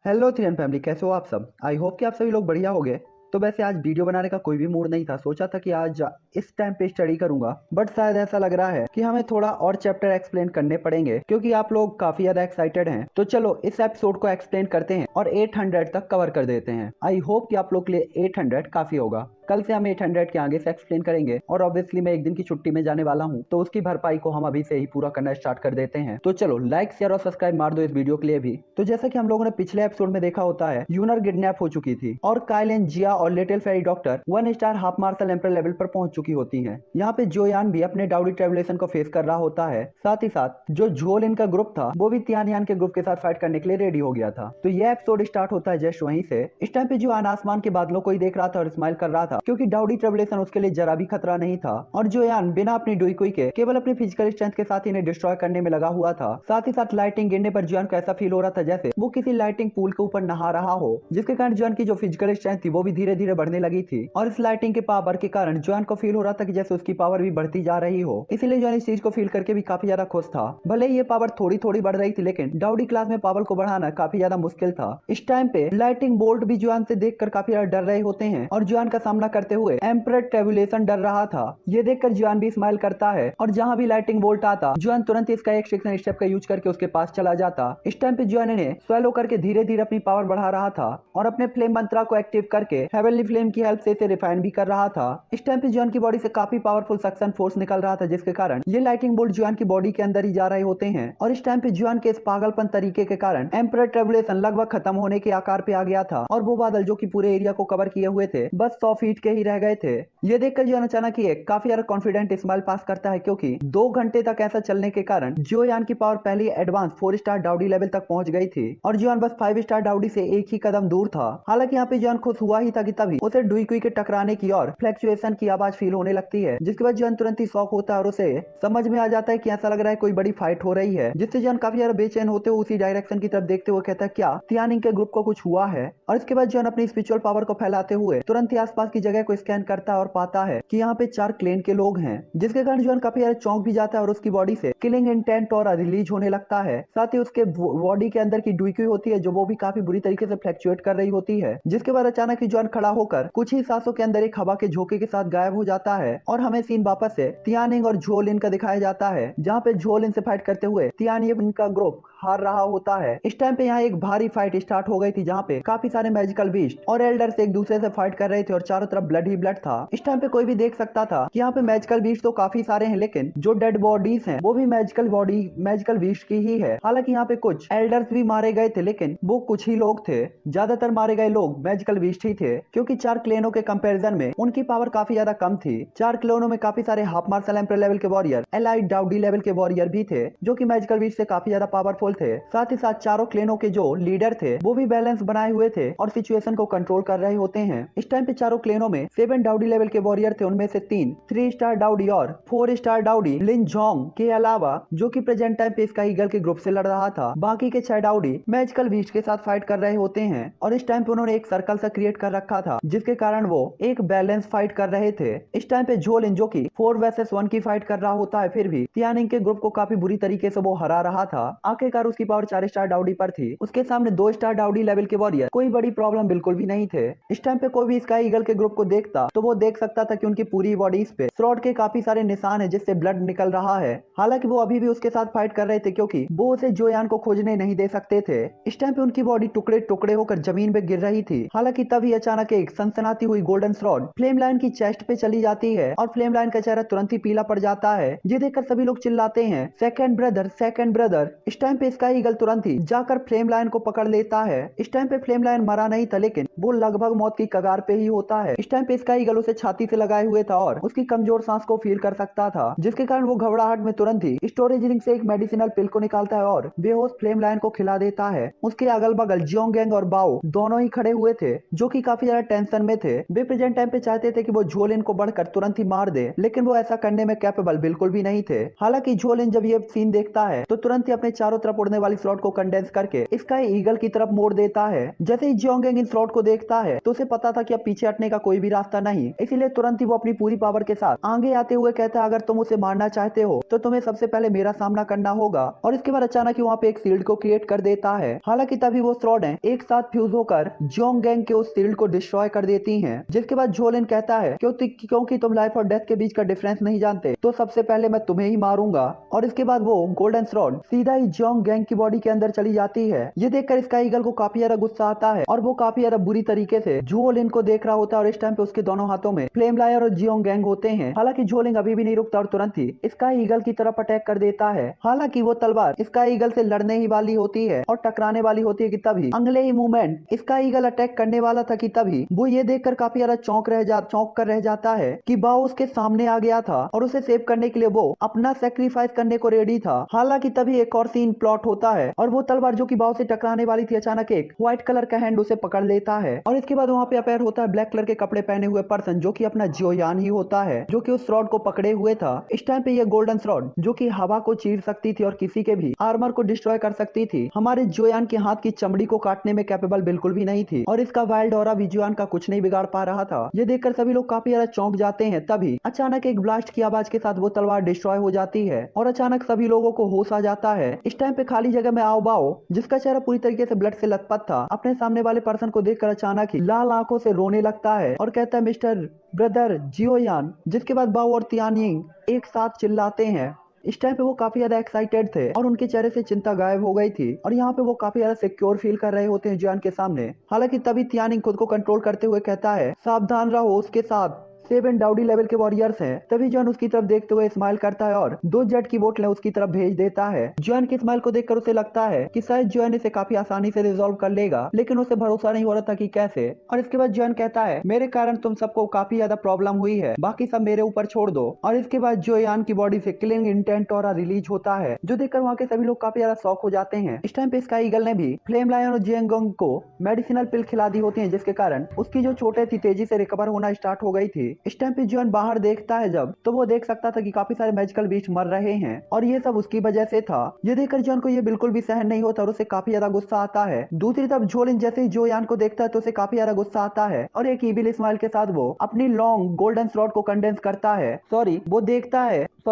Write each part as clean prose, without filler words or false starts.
Hello three family, कैसे हो आप सब। आई होप कि आप सभी लोग बढ़िया होंगे। तो वैसे आज वीडियो बनाने का कोई भी मूड नहीं था, सोचा था कि आज इस टाइम पे स्टडी करूंगा, बट शायद ऐसा लग रहा है कि हमें थोड़ा और चैप्टर एक्सप्लेन करने पड़ेंगे क्योंकि आप लोग काफी ज्यादा एक्साइटेड हैं। तो चलो इस एपिसोड को एक्सप्लेन करते हैं और 800 तक कवर कर देते हैं। आई होप कि आप लोग के लिए 800 काफी होगा। कल से हम 800 के आगे से एक्सप्लेन करेंगे और ऑब्वियसली मैं एक दिन की छुट्टी में जाने वाला हूं, तो उसकी भरपाई को हम अभी से ही पूरा करना स्टार्ट कर देते हैं। तो चलो लाइक शेयर और सब्सक्राइब मार दो इस वीडियो के लिए भी। तो जैसा कि हम लोगों ने पिछले एपिसोड में देखा होता है, यूनर किडनैप हो चुकी थी और काइलिन, जिया और little fairy doctor 1 star half martial emperor level पर पहुंच चुकी होती हैं। यहाँ पे जोयान भी अपने डाउडी ट्रेवलेशन को फेस कर रहा होता है। साथ ही साथ जो झोल इनका ग्रुप था वो भी तियानयान के ग्रुप के साथ फाइट करने के लिए रेडी हो गया था। तो ये एपिसोड स्टार्ट होता है जस्ट वहीं से। इस टाइम पे जोयान आसमान के बादलों को ही देख रहा था और स्माइल कर रहा था क्योंकि डाउडी ट्रेवलेशन उसके लिए जरा भी खतरा नहीं था और जोयान बिना अपनी डुइकुई के केवल अपनी फिजिकल स्ट्रेंथ के साथ इन्हें डिस्ट्रॉय करने में लगा हुआ था। साथ ही साथ लाइटिंग गिरने पर जोयान को ऐसा फील हो रहा था जैसे वो किसी लाइटिंग पूल के ऊपर नहा रहा हो, जिसके कारण जोयान की जो फिजिकल स्ट्रेंथ थी वो भी धीरे धीरे बढ़ने लगी थी और इस लाइटिंग के पावर के कारण जोयान को फील हो रहा था कि जैसे उसकी पावर भी बढ़ती जा रही हो। इसीलिए जोयान इस चीज को फील करके भी काफी ज्यादा खुश था। भले ही ये पावर थोड़ी थोड़ी बढ़ रही थी, लेकिन डाउडी क्लास में पावर को बढ़ाना काफी ज्यादा मुश्किल था। इस टाइम पे लाइटिंग बोल्ट भी जोयान से देखकर काफी ज्यादा डर रहे होते हैं और जोयान का सामना करते हुए एम्परर ट्रेवुलेशन डर रहा था। ये देखकर जोयान भी स्माइल करता है और जहां भी लाइटिंग बोल्ट आता जोयान तुरंत इसका एक सेक्शन स्टेप का यूज करके उसके पास चला जाता। इस टाइम पे जोयान ने स्वेलो करके धीरे धीरे अपनी पावर बढ़ा रहा था और अपने फ्लेम मंत्रा को एक्टिव करके हेवनली फ्लेम की हेल्प से इसे रिफाइन भी कर रहा था। इस टाइम पे जोयान की बॉडी से काफी पावरफुल सक्शन फोर्स निकल रहा था, जिसके कारण ये लाइटिंग बोल्ट जोयान की बॉडी के अंदर ही जा रहे होते हैं। और इस टाइम पे जोयान के इस पागलपन तरीके के कारण एम्परर ट्रेवुलेशन लगभग खत्म होने के आकार पे आ गया था और वो बादल जो कि पूरे एरिया को कवर किए हुए थे बस 100 फीट के ही रह गए थे। ये देखकर जोयान अचानक ही एक काफी ज्यादा कॉन्फिडेंट स्माइल पास करता है क्योंकि 2 घंटे तक ऐसा चलने के कारण जोयान की पावर पहले एडवांस 4 स्टार डाउडी लेवल तक पहुंच गई थी और जोयान बस 5 स्टार डाउडी से एक ही कदम दूर था। हालांकि यहाँ पे जोयान खुश हुआ ही था कि तभी उसे डुइकुई के टकराने की और फ्लैक्चुएशन की आवाज फील होने लगती है, जिसके बाद जोयान तुरंत ही शॉक होता है और उसे समझ में आ जाता है कि ऐसा लग रहा है कोई बड़ी फाइट हो रही है, जिससे जोयान काफी ज्यादा बेचैन होते हुए उसी डायरेक्शन की तरफ देखते हुए कहता है क्या तियानिंग के ग्रुप को कुछ हुआ है। और इसके बाद जोयान अपनी स्पिरिचुअल पावर को फैलाते हुए तुरंत ही आसपास की जगह को स्कैन करता है और पाता है कि यहाँ पे 4 क्लेन के लोग हैं, जिसके कारण जोयान काफी ज्यादा चौंक भी जाता है और उसकी बॉडी से किलिंग इंटेंट और रिलीज होने लगता है। साथ ही उसके बॉडी के अंदर की डुइकुई होती है जो वो भी काफी बुरी तरीके से फ्लैक्चुएट कर रही होती है, जिसके बाद अचानक ही जोयान खड़ा होकर कुछ ही सांसों के अंदर एक हवा के झोंके के साथ गायब हो जाता है और हमें सीन वापस से तियानिंग और झोलिन का दिखाया जाता है, जहाँ पे झोलिन से फाइट करते हुए तियानिंग का ग्रुप हार रहा होता है। इस टाइम पे यहाँ एक भारी फाइट स्टार्ट हो गई थी जहाँ पे काफी सारे मैजिकल बीस्ट और एल्डर्स एक दूसरे से फाइट कर रहे थे और चारों तरफ ब्लड ही ब्लड था। इस टाइम पे कोई भी देख सकता था कि यहाँ पे मैजिकल बीस्ट तो काफी सारे हैं, लेकिन जो डेड बॉडीज हैं वो भी मैजिकल बीस्ट की ही है। हालांकि यहाँ पे कुछ एल्डर्स भी मारे गए थे, लेकिन वो कुछ ही लोग थे, ज्यादातर मारे गए लोग मैजिकल बीस्ट ही थे क्योंकि 4 क्लेनों के कंपैरिजन में उनकी पावर काफी ज्यादा कम थी। 4 क्लेनों में काफी सारे हाफ मार्शल एम्पर लेवल के वॉरियर, एलाइड डाउडी लेवल के वॉरियर भी थे जो कि मैजिकल बीस्ट से काफी ज्यादा पावरफुल थे। साथ ही साथ चारों क्लेनों के जो लीडर थे वो भी बैलेंस बनाए हुए थे और सिचुएशन को कंट्रोल कर रहे होते हैं। इस टाइम पे चारों क्लेनों में 7 डाउडी लेवल के वॉरियर थे, उनमें से 3 स्टार डाउडी और 4 स्टार डाउडी लिन जोंग के अलावा, जो कि प्रेजेंट टाइम पे इसका ईगल के ग्रुप से लड़ रहा था। बाकी के 6 डाउडी मैजिकल बीस्ट के साथ फाइट कर रहे होते हैं और इस टाइम पे उन्होंने एक सर्कल सा क्रिएट कर रखा था जिसके कारण वो एक बैलेंस फाइट कर रहे थे। इस टाइम पे झोलिन जो कि 4 वर्सेस 1 की फाइट कर रहा होता है, फिर भी तियानिंग के ग्रुप को काफी बुरी तरीके से वो हरा रहा था। आखिरकार उसकी पावर 4 स्टार डाउडी पर थी, उसके सामने 2 स्टार डाउडी लेवल के वॉरियर कोई बड़ी प्रॉब्लम बिल्कुल भी नहीं थे। इस टाइम पे कोई भी स्काई ईगल के ग्रुप को देखता तो वो देख सकता था कि उनकी पूरी बॉडीज पे स्वॉर्ड के काफी सारे निशान है जिससे ब्लड निकल रहा है। हालांकि वो अभी भी उसके साथ फाइट कर रहे थे क्योंकि वो उसे जोयान को खोजने नहीं दे सकते थे। इस टाइम पे उनकी बॉडी टुकड़े टुकड़े होकर जमीन पे गिर रही थी। हालांकि तभी अचानक एक सनसनाती हुई गोल्डन स्वॉर्ड फ्लेम लाइन की चेस्ट पे चली जाती है और फ्लेम लाइन का चेहरा तुरंत ही पीला पड़ जाता है। ये देखकर सभी लोग चिल्लाते हैं सेकंड ब्रदर, सेकंड ब्रदर। इस टाइम पे स्काई ईगल तुरंत ही जाकर फ्लेम लाइन को पकड़ लेता है। इस टाइम पे फ्लेम लाइन मरा नहीं था, लेकिन वो लगभग मौत की कगार पे ही होता है। इस टाइम पे स्काई ईगल उसे छाती से लगाए हुए था और उसकी कमजोर सांस को फील कर सकता था, जिसके कारण वो घबराहट में तुरंत ही स्टोरेज रिंग से एक मेडिसिनल पिल को निकालता है और बेहोश फ्लेम लाइन को खिला देता है। उसके अगल बगल जियोंगेंग और बाओ दोनों ही खड़े हुए थे जो कि काफी ज्यादा टेंशन में थे। वे प्रेजेंट टाइम पे चाहते थे कि वो झोलिन को बढ़कर तुरंत ही मार दे, लेकिन वो ऐसा करने में कैपेबल बिल्कुल भी नहीं थे। हालांकि झोलिन जब ये सीन देखता है तो तुरंत ही अपने चारों तरफ तरफ उड़ने वाली स्लॉट को कंडेंस करके स्काई ईगल की तरफ मोड़ देता है। जैसे ही जियोंगेंग इन स्लॉट को देखता है तो उसे पता था कि अब पीछे हटने का कोई भी रास्ता नहीं, इसीलिए तुरंत ही वो अपनी पूरी पावर के साथ आगे आते हुए कहता है अगर तुम उसे मारना चाहते हो तो तुम्हें सबसे पहले मेरा सामना करना होगा। और इसके बाद अचानक ही वहाँ पे एक शील्ड को क्रिएट कर देता है। हालांकि तभी वो स्लॉटें एक साथ फ्यूज होकर जियोंगेंग के उस शील्ड को डिस्ट्रॉय कर देती हैं। जिसके बाद झोलिन कहता है क्योंकि तुम लाइफ और डेथ के बीच का डिफरेंस नहीं जानते तो सबसे पहले मैं तुम्हें ही मारूंगा। और इसके बाद वो गोल्डन स्वॉर्ड सीधा ही जियोंगेंग की बॉडी के अंदर चली जाती है। ये देखकर स्काई ईगल को काफी ज्यादा गुस्सा आता है और वो काफी ज्यादा बुरी तरीके से झोलिन को देख रहा होता है और इस टाइम पे उसके दोनों हाथों में फ्लेम लायर और जियोंगेंग होते हैं। हालांकि झोलिन अभी भी नहीं रुकता और तुरंत ही स्काई ईगल की तरफ अटैक कर देता है। हालांकि वो तलवार स्काई ईगल से लड़ने ही वाली होती है और टकराने वाली होती है कि तभी अगले ही मूवमेंट स्काई ईगल अटैक करने वाला था कि तभी वो ये देखकर काफी ज्यादा चौंक कर रह जाता है कि बाओ उसके सामने आ गया था और उसे सेव करने के लिए वो अपना सेक्रीफाइस करने को रेडी था। हालांकि तभी एक और सीन प्लॉट होता है और वो तलवार जो कि बाओ से टकराने वाली थी अचानक एक व्हाइट कलर का हैंड उसे पकड़ लेता है। और इसके बाद वहाँ पे अपेयर होता है ब्लैक कलर के कपड़े पहने हुए पर्सन जो कि अपना जियोयान ही होता है जो कि उस रॉड को पकड़े हुए था। इस टाइम पे ये गोल्डन रॉड जो कि हवा को चीर सकती थी और किसी के भी आर्मर को डिस्ट्रॉय कर सकती थी, हमारे जियोयान के हाथ की चमड़ी को काटने में कैपेबल बिल्कुल भी नहीं थी और इसका वाइल्ड ऑरा भी जियोयान का कुछ नहीं बिगाड़ पा रहा था। ये देखकर सभी लोग काफी ज्यादा चौंक जाते हैं। तभी अचानक एक ब्लास्ट की आवाज के साथ वो तलवार डिस्ट्रॉय हो जाती है और अचानक सभी लोगों को होश आ जाता है। इस टाइम पे खाली जगह में आओ बाओ जिसका चेहरा पूरी तरीके से ब्लड से लथपथ था अपने सामने वाले पर्सन को देखकर अचानक ही लाल आंखों से रोने लगता है और कहता है मिस्टर ब्रदर जियोयान। जिसके बाद बाओ और तियानिंग एक साथ चिल्लाते हैं। इस टाइम पे वो काफी ज्यादा एक्साइटेड थे और उनके चेहरे से चिंता गायब हो गई थी और यहाँ पे वो काफी ज्यादा सिक्योर फील कर रहे होते हैं जियोयान के सामने। हालांकि तभी तियानिंग खुद को कंट्रोल करते हुए कहता है सावधान रहो, उसके साथ 7 डाउडी लेवल के वॉरियर्स हैं। तभी जॉन उसकी तरफ देखते हुए स्माइल करता है और 2 जेट की बोतलें उसकी तरफ भेज देता है। जॉन की स्माइल को देखकर उसे लगता है कि शायद जॉन इसे काफी आसानी से रिजॉल्व कर लेगा, लेकिन उसे भरोसा नहीं हो रहा था कि कैसे। और इसके बाद जॉन कहता है मेरे कारण तुम सबको काफी ज्यादा प्रॉब्लम हुई है, बाकी सब मेरे ऊपर छोड़ दो। और इसके बाद जियोयान की बॉडी से किलिंग इंटेंट ऑरा रिलीज होता है जो देखकर वहाँ के सभी लोग काफी ज्यादा शॉक हो जाते हैं। इस टाइम पे स्काई ईगल ने भी फ्लेम लायन और जियोंगेंग को मेडिसिनल पिल खिला दी होती है जिसके कारण उसकी जो चोटें थी तेजी से रिकवर होना स्टार्ट हो गई थी। इस टाइम पे जॉन बाहर देखता है जब तो वो देख सकता था कि काफी सारे मैजिकल बीस्ट मर रहे हैं और ये सब उसकी वजह से था। ये देखकर जॉन को ये बिल्कुल भी सहन नहीं होता और उसे काफी ज्यादा गुस्सा आता है। दूसरी तरफ झोलिन जैसे ही जियोयान को देखता है तो उसे काफी ज्यादा गुस्सा आता है और एक इविल स्माइल के साथ वो अपनी लॉन्ग गोल्डन स्लॉट को कंडेंस करता है।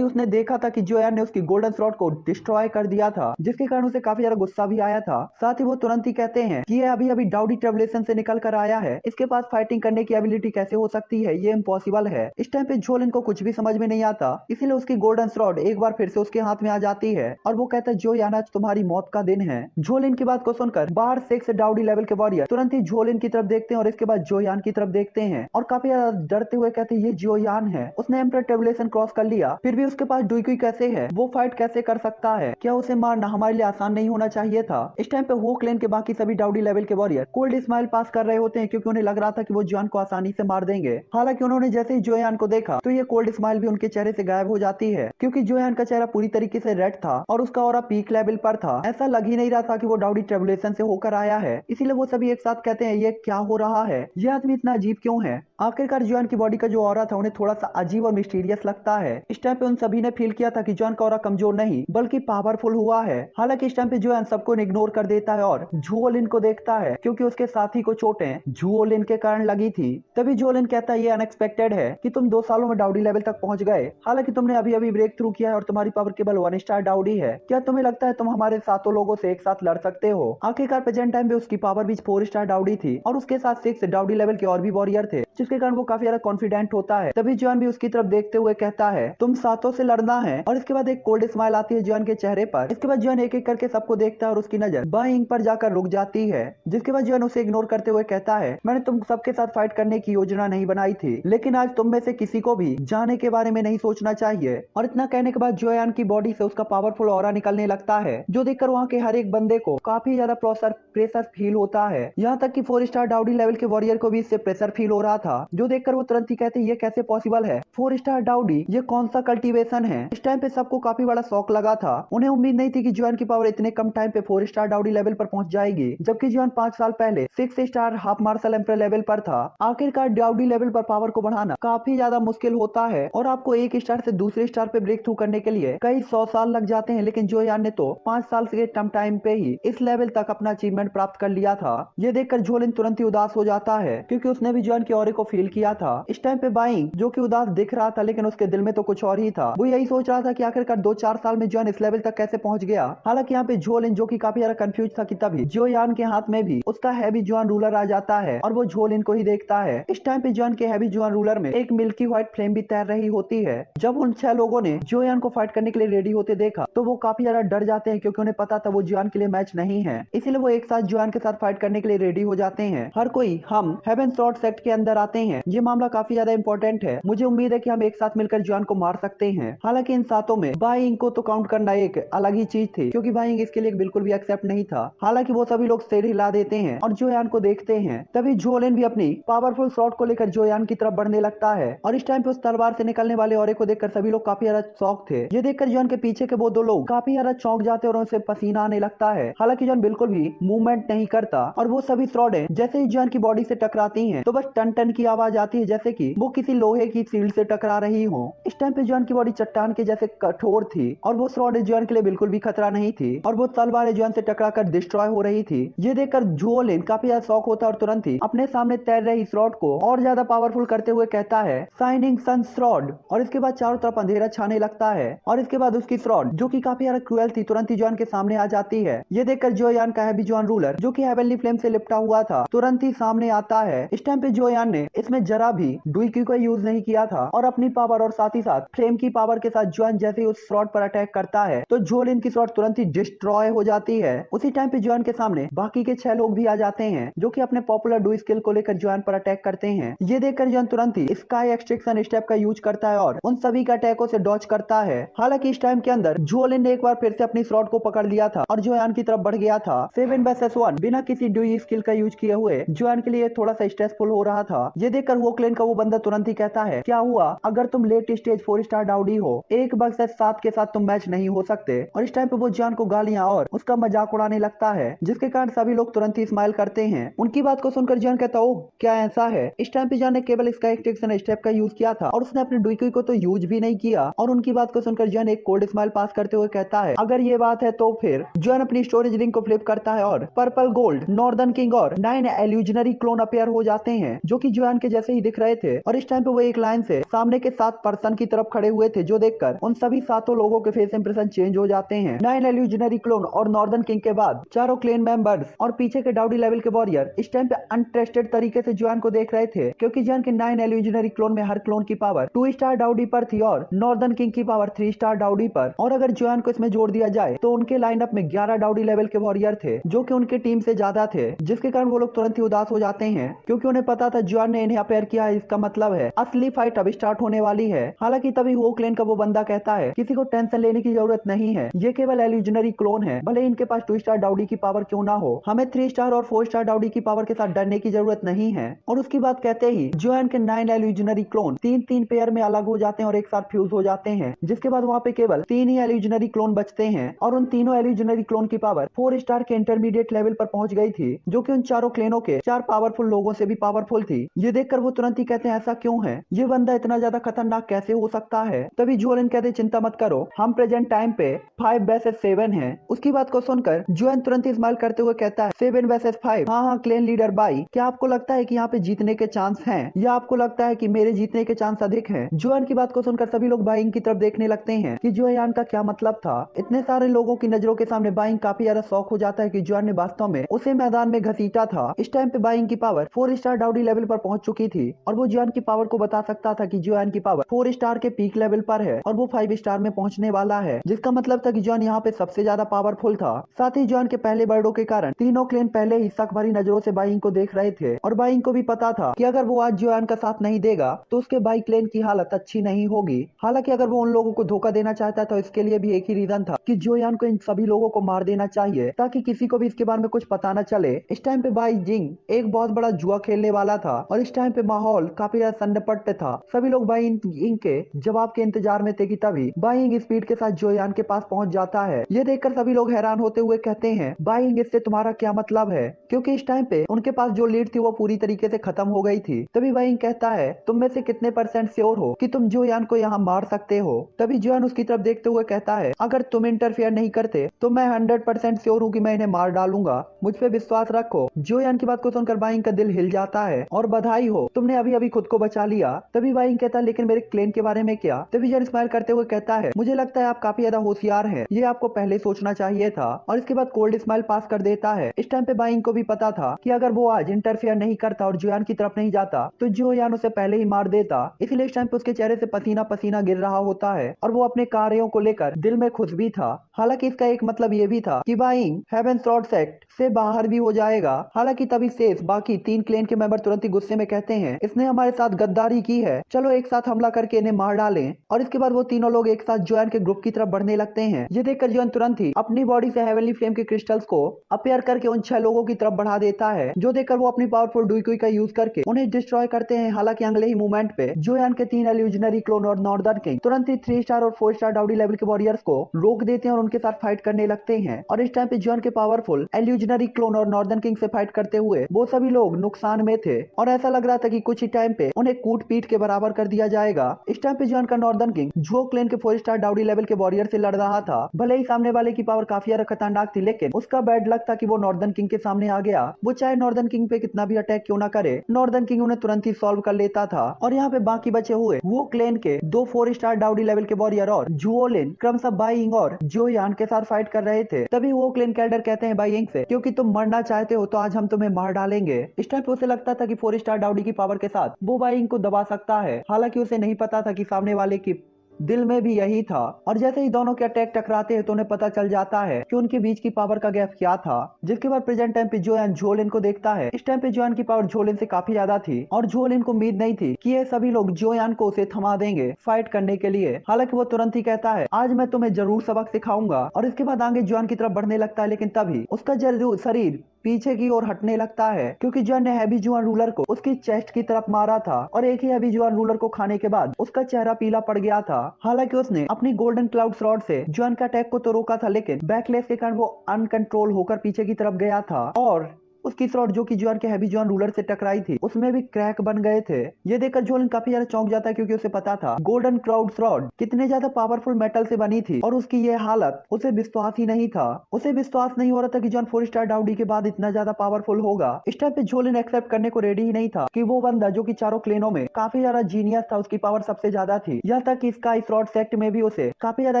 उसने देखा था कि जियोयान ने उसकी गोल्डन स्लॉट को डिस्ट्रॉय कर दिया था जिसके कारण उसे काफी ज्यादा गुस्सा भी आया था। साथ ही वो तुरंत ही कहते हैं कि ये अभी अभी डाउडी ट्रेवलेशन से निकल कर आया है, इसके पास फाइटिंग करने की एबिलिटी कैसे हो सकती है, ये इम्पॉसिबल है। इस टाइम पे झोलिन को कुछ भी समझ में नहीं आता, इसीलिए उसकी गोल्डन स्वॉर्ड एक बार फिर से उसके हाथ में आ जाती है और वो कहता है जियोयान आज तुम्हारी मौत का दिन है। झोलिन की बात को सुनकर बाहर 6 डाउडी लेवल के वॉरियर तुरंत ही झोलिन की तरफ देखते हैं और इसके बाद जियोयान की तरफ देखते हैं और काफी ज्यादा डरते हुए कहते हैं ये जियोयान है, उसने एम्परर ट्रेवलेशन क्रॉस कर लिया, फिर भी उसके पास डुइकुई कैसे है, वो फाइट कैसे कर सकता है, क्या उसे मारना हमारे लिए आसान नहीं होना चाहिए था। इस टाइम पे वो क्लेन के बाकी सभी डाउडी लेवल के वॉरियर कोल्ड स्माइल पास कर रहे होते हैं क्योंकि उन्हें लग रहा था कि वो जियोयान को आसानी से मार देंगे। हालांकि उन्होंने जैसे ही जियोयान को देखा तो ये कोल्ड स्माइल भी उनके चेहरे से गायब हो जाती है क्योंकि जियोयान का चेहरा पूरी तरीके से रेड था और उसका ऑरा पीक लेवल पर था। ऐसा लग ही नहीं रहा था कि वो डाउडी ट्रेवलेशन से होकर आया है, इसीलिए वो सभी एक साथ कहते हैं ये क्या हो रहा है, ये आदमी इतना अजीब क्यों है। आखिरकार जियोयान की बॉडी का जो ऑरा था उन्हें थोड़ा सा अजीब और मिस्टीरियस लगता है। इस टाइम पे उन सभी ने फील किया था कि जियोयान का ऑरा कमजोर नहीं बल्कि पावरफुल हुआ है। हालांकि इस टाइम पे जियोयान सबको इग्नोर कर देता है और झुओलिन को देखता है क्योंकि उसके साथी को चोटें झुओलिन के कारण लगी थी। तभी झुओलिन कहता है ये अनएक्सपेक्टेड है कि तुम 2 सालों में डाउडी लेवल तक पहुंच गए, हालांकि तुमने अभी अभी ब्रेक थ्रू किया है और तुम्हारी पावर केवल 1 स्टार डाउडी है, क्या तुम्हें लगता है तुम हमारे 7 लोगों से एक साथ लड़ सकते हो। आखिरकार प्रेजेंट टाइम पे उसकी पावर भी 4 स्टार डाउडी थी और उसके साथ 6 डाउडी लेवल के और भी वॉरियर थे जिसके कारण वो काफी ज्यादा कॉन्फिडेंट होता है। तभी जियोयान भी उसकी तरफ देखते हुए कहता है तुम 7 से लड़ना है और इसके बाद एक कोल्ड स्माइल आती है जियोयान के चेहरे पर। इसके बाद जियोयान एक एक करके सबको देखता है और उसकी नजर बाएं इंक पर जाकर रुक जाती है जिसके बाद जियोयान उसे इग्नोर करते हुए कहता है मैंने तुम सबके साथ फाइट करने की योजना नहीं बनाई थी, लेकिन आज तुम में से किसी को भी जाने के बारे में नहीं सोचना चाहिए। और इतना कहने के बाद जियोयान की बॉडी से उसका पावरफुल ऑरा निकलने लगता है जो देखकर वहाँ के हर एक बंदे को काफी ज्यादा प्रेशर फील होता है। यहाँ तक कि 4 स्टार डाउडी लेवल के वॉरियर को भी इससे प्रेशर फील हो रहा था था, जो देखकर वो तुरंत ही कहते ये कैसे पॉसिबल है, 4 स्टार डाउडी ये कौन सा कल्टीवेशन है। इस टाइम पे सबको काफी बड़ा शौक लगा था। उन्हें उम्मीद नहीं थी कि जुआन की पावर इतने कम टाइम पे 4 स्टार डाउडी लेवल पर पहुंच जाएगी, जबकि जुआन 5 साल पहले 6 star half martial emperor level पर था। आखिरकार डाउडी लेवल पर पावर को बढ़ाना काफी ज्यादा मुश्किल होता है और आपको एक स्टार से दूसरे स्टार पे ब्रेक थ्रू करने के लिए कई 100 साल लग जाते हैं, लेकिन जोयान ने तो 5 साल के कम टाइम पे ही इस लेवल तक अपना अचीवमेंट प्राप्त कर लिया था। ये देखकर झोलिन तुरंत ही उदास हो जाता है, क्योंकि उसने भी जुआन की ऑरे को फील किया था। इस टाइम पे बाइंग जो कि उदास दिख रहा था, लेकिन उसके दिल में तो कुछ और ही था। वो यही सोच रहा था कि आखिरकार 2-4 साल में जुआन इस लेवल तक कैसे पहुंच गया। हालांकि यहाँ पे झोलिन जो कि काफी ज्यादा कंफ्यूज था कि तभी जोयान के हाथ में भी उसका हैवी जुआन रूलर आ जाता है और वो झोलिन को ही देखता है। इस टाइम पे जुआन के हैवी जुआन रूलर में एक मिल्की व्हाइट फ्लेम भी तैर रही होती है। जब उन 6 लोगों ने जोयान को फाइट करने के लिए रेडी होते देखा तो वो काफी ज्यादा डर जाते हैं, क्योंकि उन्हें पता था वो जुआन के लिए मैच नहीं है। इसीलिए वो एक साथ जुआन के साथ फाइट करने के लिए रेडी हो जाते हैं। हर कोई हम हेवन स्वॉर्ड सेक्ट के अंदर आते हैं। ये मामला काफी ज्यादा इंपॉर्टेंट है। मुझे उम्मीद है कि हम एक साथ मिलकर जुआन को मार सकते हैं। हालांकि इन सातों में बाइंग को तो काउंट करना एक अलग ही चीज थी, क्योंकि बाइंग इसके लिए बिल्कुल भी एक्सेप्ट नहीं था। हालांकि वो सभी लोग सिर हिला देते हैं और जोयान को देखते हैं। तभी झोलिन भी अपनी पावरफुल शॉट को लेकर जोयान की तरफ बढ़ने लगता है और इस टाइम पे उस तलवार से निकलने वाले औरे को देखकर सभी लोग काफी ज्यादा शॉक थे। ये देखकर जोयान के पीछे के वो 2 लोग काफी ज्यादा चौंक जाते हैं और उनसे पसीना आने लगता है। हालांकि जोयान बिल्कुल भी मूवमेंट नहीं करता और वो सभी श्रॉडें जैसे ही जोयान की बॉडी से टकराती हैं तो बस टन टन की आवाज आती है, जैसे कि वो किसी लोहे की शील्ड से टकरा रही हो। इस टाइम पे जोयान की बॉडी चट्टान के जैसे कठोर थी और वो श्रॉडें जोयान के लिए बिल्कुल भी खतरा नहीं थी और वो तलवारें जोयान से टकराकर डिस्ट्रॉय हो रही थी। ये देखकर झोलिन काफी ज्यादा शॉक होता है और तुरंत ही अपने सामने तैर रही श्रॉड को और ज्यादा पावरफुल करते हुए कहता है शाइनिंग सन श्रॉड, और इसके बाद चारों तरफ अंधेरा छाने लगता है और इसके बाद उसकी श्रॉड जो कि काफी ज्यादा क्रूएल थी तुरंत ही जोयान के सामने आ जाती है। ये देखकर जोयान का हैवी जुआन रूलर जो कि हेवनली फ्लेम से लिपटा हुआ था तुरंत ही सामने आता है। इस टाइम पे जोयान ने इसमें जरा भी डुईक्यू का यूज नहीं किया था और अपनी पावर और साथ ही साथ फ्लेम की पावर के साथ जोयान जैसे ही उस श्रॉड पर अटैक करता है तो झोलिन की श्रॉड तुरंत ही डिस्ट्रॉय हो जाती है। उसी टाइम पे जोयान के सामने बाकी के 6 लोग भी आ जाते हैं जो कि अपने पॉपुलर डू स्किल को लेकर जोयान पर अटैक करते हैं। ये देखकर जोयान तुरंत ही स्काई एक्सट्रैक्शन स्टेप का यूज करता है और उन सभी का अटैकों से डॉज करता है। हालांकि इस टाइम के अंदर झोलिन ने एक बार फिर से अपनी श्रॉड को पकड़ लिया था और जोयान की तरफ बढ़ गया था। 7 vs 1 बिना किसी डू स्किल का यूज किए हुए जोयान के लिए थोड़ा सा स्ट्रेसफुल हो रहा था। ये देखकर वोकलेन का वो बंदा तुरंत ही कहता है क्या हुआ, अगर तुम लेट स्टेज 4 स्टार डाउडी हो 1 vs 7 के साथ तुम मैच नहीं हो सकते। और इस टाइम पे वो जोयान को गालियां और उसका मजाक उड़ाने लगता है, जिसके कारण सभी लोग तुरंत ही स्माइल करते हैं। उनकी बात को सुनकर जोयान कहता ओह क्या ऐसा है। इस टाइम पे जोयान ने केवल स्काई एक्सट्रैक्शन स्टेप का यूज किया था और उसने अपने डुईक्यू को तो यूज भी नहीं किया। और उनकी बात को सुनकर जोयान एक कोल्ड स्माइल पास करते हुए कहता है अगर ये बात है तो फिर जोयान अपनी स्टोरेज रिंग को फ्लिप करता है और पर्पल गोल्ड नॉर्दर्न किंग और 9 एल्यूजनरी क्लोन अपेयर हो जाते हैं जो कि जोयान के जैसे ही दिख रहे थे। और इस टाइम पे वो एक लाइन से सामने के 7 पर्सन की तरफ खड़े हुए थे, जो देखकर उन सभी 7 लोगों के फेस इंप्रेशन चेंज हो जाते हैं। 9 एल्यूजनरी क्लोन और नॉर्दर्न किंग के बाद चारों क्लेन मेंबर्स और पीछे के डाउडी लेवल के वॉरियर इस टाइम पे अनटेस्टेड तरीके से जोयान को देख रहे थे, क्योंकि जोयान के 9 एल्यूजनरी क्लोन में हर क्लोन की पावर 2 स्टार डाउडी पर थी और नॉर्दर्न किंग की पावर 3 स्टार डाउडी पर। और अगर जोयान को इसमें जोड़ दिया जाए तो उनके लाइनअप में 11 डाउडी लेवल के वॉरियर थे जो कि उनके टीम से ज्यादा थे, जिसके कारण वो लोग तुरंत ही उदास हो जाते हैं, क्योंकि उन्हें पता था जोयान ने इन्हें अपेयर किया है, इसका मतलब है असली फाइट अब स्टार्ट होने वाली है। हालांकि तभी वोकलेन का वो बंदा कहता है किसी को टेंशन लेने की जरूरत नहीं है, ये केवल एल्यूजनरी क्लोन है, भले इनके पास 2 स्टार डाउडी की पावर क्यों ना हो, हमें 3 स्टार और 4 स्टार डाउडी की पावर के साथ डरने की जरूरत नहीं है। और उसकी बात कहते ही जोयान के 9 एल्यूजनरी क्लोन 3-3 पेयर में अलग हो जाते हैं और एक साथ फ्यूज हो जाते हैं, जिसके बाद वहाँ पे केवल 3 ही एल्यूजनरी क्लोन बचते हैं और उन तीनों एल्यूजनरी क्लोन की पावर 4 स्टार के इंटरमीडिएट लेवल पर पहुंच गई थी, जो कि उन चारों क्लेनों के 4 पावरफुल लोगों से भी पावरफुल थी। ये देखकर वो तुरंत ही कहते हैं ऐसा क्यों है, ये बंदा इतना ज्यादा खतरनाक कैसे हो सकता है। तभी जोयान कहते चिंता मत करो, हम प्रेजेंट टाइम पे 5 vs 7 हैं। उसकी बात को सुनकर जोयान तुरंत ही स्माइल करते हुए कहता है 7 vs 5, हाँ क्लेन लीडर बाई, क्या आपको लगता है कि यहाँ पे जीतने के चांस हैं या आपको लगता है कि मेरे जीतने के चांस अधिक हैं। जोयान की बात को सुनकर सभी लोग बाइंग की तरफ देखने लगते हैं कि जोयान का क्या मतलब था। इतने सारे लोगों की नजरों के सामने बाइंग काफी ज्यादा शौक हो जाता है कि जोयान ने वास्तव में उसे मैदान में घसीटा था। इस टाइम पे बाइंग की पावर 4 स्टार डाउडी लेवल पर पहुंच चुकी थी और वो जोयान की पावर को बता सकता था कि जोयान की पावर 4 स्टार के पीक लेवल पर है और वो 5 स्टार में पहुंचने वाला है, जिसका मतलब था कि जोयान यहाँ पे सबसे ज्यादा पावरफुल था। साथ ही जोयान के पहले वर्डों के कारण तीनों क्लेन पहले ही शक भरी नजरों से बाइंग को देख रहे थे और बाइंग को भी पता था कि अगर वो आज जोयान का साथ नहीं देगा तो उसके बाई क्लेन की हालत अच्छी नहीं होगी। हालांकि अगर वो उन लोगों को धोखा देना चाहता तो इसके लिए भी एक ही रीजन था कि जोयान को इन सभी लोगों को मार देना चाहिए ताकि किसी को भी इसके बारे में कुछ पता न चले। इस टाइम पे बाई जिंग एक बहुत बड़ा जुआ खेलने वाला था और इस टाइम पे माहौल काफी ज्यादा सन्नाटा था। सभी लोग बाई इंग के जवाब के इंतजार में थे कि तभी बाई इंग स्पीड के साथ जोयान के पास पहुंच जाता है। ये देखकर सभी लोग हैरान होते हुए कहते हैं, बाई इंग इससे तुम्हारा क्या मतलब है, क्योंकि इस टाइम पे उनके पास जो लीड थी वो पूरी तरीके से खत्म हो गई थी। तभी बाई इंग कहता है, तुम में से कितने % श्योर हो कि तुम जोयान को यहाँ मार सकते हो। तभी जोयान उसकी तरफ देखते हुए कहता है, अगर तुम इंटरफेयर नहीं करते तो मैं 100% श्योर हूँ कि मैं इन्हें मार डालूंगा, मुझ पे विश्वास रखो। जोयान की बात को सुनकर बाई इंग का दिल हिल जाता है और बधाई हो, तुमने अभी अभी खुद को बचा लिया। तभी बाई इंग कहता है, लेकिन मेरे क्लेन के बारे में क्या? तभी जोयान स्माइल करते हुए कहता है, मुझे लगता है आप काफी ज्यादा होशियार हैं, ये आपको पहले सोचना चाहिए था। और इसके बाद कोल्ड स्माइल पास कर देता है। इस टाइम पे बाई इंग को भी पता था कि अगर वो आज इंटरफेयर नहीं करता और जोयान की तरफ नहीं जाता तो जोयान उसे पहले ही मार देता। इसलिए इस टाइम पे उसके चेहरे से पसीना पसीना गिर रहा होता है और वो अपने कार्यों को लेकर दिल में खुश भी था। हालांकि इसका एक मतलब ये भी था कि बाई इंग हेवेंस रॉड सेक्ट से बाहर भी हो जाएगा। हालांकि तभी शेष बाकी 3 क्लेन के मेंबर तुरंत ही गुस्से में कहते हैं, इसने हमारे साथ गद्दारी की है, चलो एक साथ हमला करके इन्हें मार डालें। और इसके बाद वो तीनों लोग एक साथ जोयान के ग्रुप की तरफ बढ़ने लगते हैं। ये देखकर जोयान तुरंत ही अपनी बॉडी से हेवनली फ्लेम के क्रिस्टल्स को अपेयर करके उन 6 लोगों की तरफ बढ़ा देता है, जो देखकर वो अपनी पावरफुल डुईकुई का यूज करके उन्हें डिस्ट्रॉय करते हैं। हालांकि अगले ही मूवमेंट पे जोयान के 3 इल्यूजनरी क्लोन और नॉर्दर्न किंग तुरंत ही 3 स्टार और 4 स्टार डाउडी लेवल के वॉरियर्स को रोक देते हैं और उनके साथ फाइट करने लगते हैं। और इस टाइम पे जोयान के पावरफुल इल्यूजनरी क्लोन और नॉर्दर्न किंग से फाइट करते हुए वो सभी लोग नुकसान में थे और ऐसा लग रहा था कि कुछ ही टाइम पे उन्हें कूट पीट के बराबर कर दिया जाएगा। इस टाइम पे जोयान का नॉर्दर्न किंग जो क्लेन के 4 स्टार डाउडी लेवल के वॉरियर से लड़ रहा था, भले ही सामने वाले की पावर काफी ज्यादा खतरनाक थी, लेकिन उसका बैड लक था कि वो नॉर्दर्न किंग के सामने आ गया। वो चाहे नॉर्दर्न किंग पे कितना भी अटैक क्यों ना करे, नॉर्दर्न किंग उन्हें तुरंत ही सॉल्व कर लेता था। और यहाँ पे बाकी बचे हुए वो क्लेन के 2 4 स्टार डाउडी लेवल के वॉरियर और जुओलिन क्रमशः बाई इंग और जोयान के साथ फाइट कर रहे थे। तभी वो क्लेन के एल्डर कहते हैं बाई इंग से, क्योंकि तुम मरना चाहते हो तो आज हम तुम्हें मार डालेंगे। इस टाइम पे उसे लगता था कि 4 स्टार डाउडी की पावर के साथ वो बाई इंग को दबा सकता है। हालांकि उसे नहीं पता था कि सामने वाले की दिल में भी यही था। और जैसे ही दोनों के अटैक टकराते हैं तो उन्हें पता चल जाता है कि उनके बीच की पावर का गैप क्या था। जिसके बाद प्रेजेंट टाइम पे जोयान जोलिन को देखता है। इस टाइम पे जोयान की पावर जोलिन से काफी ज्यादा थी और जोलिन को उम्मीद नहीं थी कि ये सभी लोग जोयान को उसे थमा देंगे फाइट करने के लिए। हालांकि वो तुरंत ही कहता है, आज मैं तुम्हें जरूर सबक सिखाऊंगा। और इसके बाद आगे जोयान की तरफ बढ़ने लगता है, लेकिन तभी उसका शरीर पीछे की ओर हटने लगता है, क्योंकि जोयान ने हैवी जुआन रूलर को उसकी चेस्ट की तरफ मारा था और एक ही हैवी जुआन रूलर को खाने के बाद उसका चेहरा पीला पड़ गया था। हालांकि उसने अपनी गोल्डन क्लाउड्स रॉड से जोयान का अटैक को तो रोका था, लेकिन बैकलेस के कारण वो अनकंट्रोल होकर पीछे की तरफ गया था और उसकी स्वॉर्ड जो कि जोयान के हैवी जोयान रूलर से टकराई थी उसमें भी क्रैक बन गए थे। ये देखकर जोयान काफी ज्यादा चौंक जाता है, क्योंकि उसे पता था गोल्डन क्राउड स्वॉर्ड कितने ज्यादा पावरफुल मेटल से बनी थी और उसकी ये हालत उसे विश्वास ही नहीं था। उसे विश्वास नहीं हो रहा था कि जोयान 4 स्टार डाउडी के बाद इतना ज्यादा पावरफुल होगा। इस टाइम पे जोलिन एक्सेप्ट करने को रेडी ही नहीं था कि वो बंदा जो कि चारों क्लेनों में काफी ज्यादा जीनियस था, उसकी पावर सबसे ज्यादा थी। यहाँ तक कि स्काई स्वॉर्ड सेक्ट में भी उसे काफी ज्यादा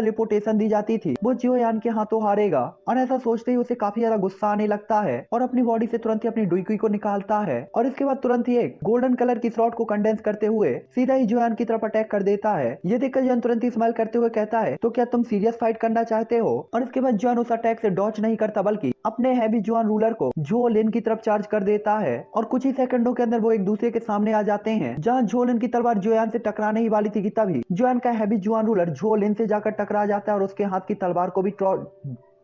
रिपोर्टेशन दी जाती थी, वो जोयान के हाथों हारेगा। और ऐसा सोचते ही उसे काफी ज्यादा गुस्सा आने लगता है और अपनी बॉडी से तुरंत ही अपनी डुईकुई को निकालता है और इसके बाद तुरंत ही एक गोल्डन कलर की स्वॉर्ड को कंडेंस करते हुए सीधा ही जोयान की तरफ अटैक कर देता है। ये देखकर जोयान तुरंत ही स्माइल करते हुए कहता है, तो क्या तुम सीरियस फाइट करना चाहते हो? और इसके बाद जोयान उस अटैक से डॉच नहीं करता, बल्कि अपने हैवी जोयान रूलर को जोलिन की तरफ चार्ज कर देता है और कुछ ही सेकंडों के अंदर वो एक दूसरे के सामने आ जाते हैं। जहां जोलिन की तलवार जोयान से टकराने ही वाली थी कि तभी जोयान का हैवी जोयान रूलर जोलिन से जाकर टकरा जाता है और उसके हाथ की तलवार को भी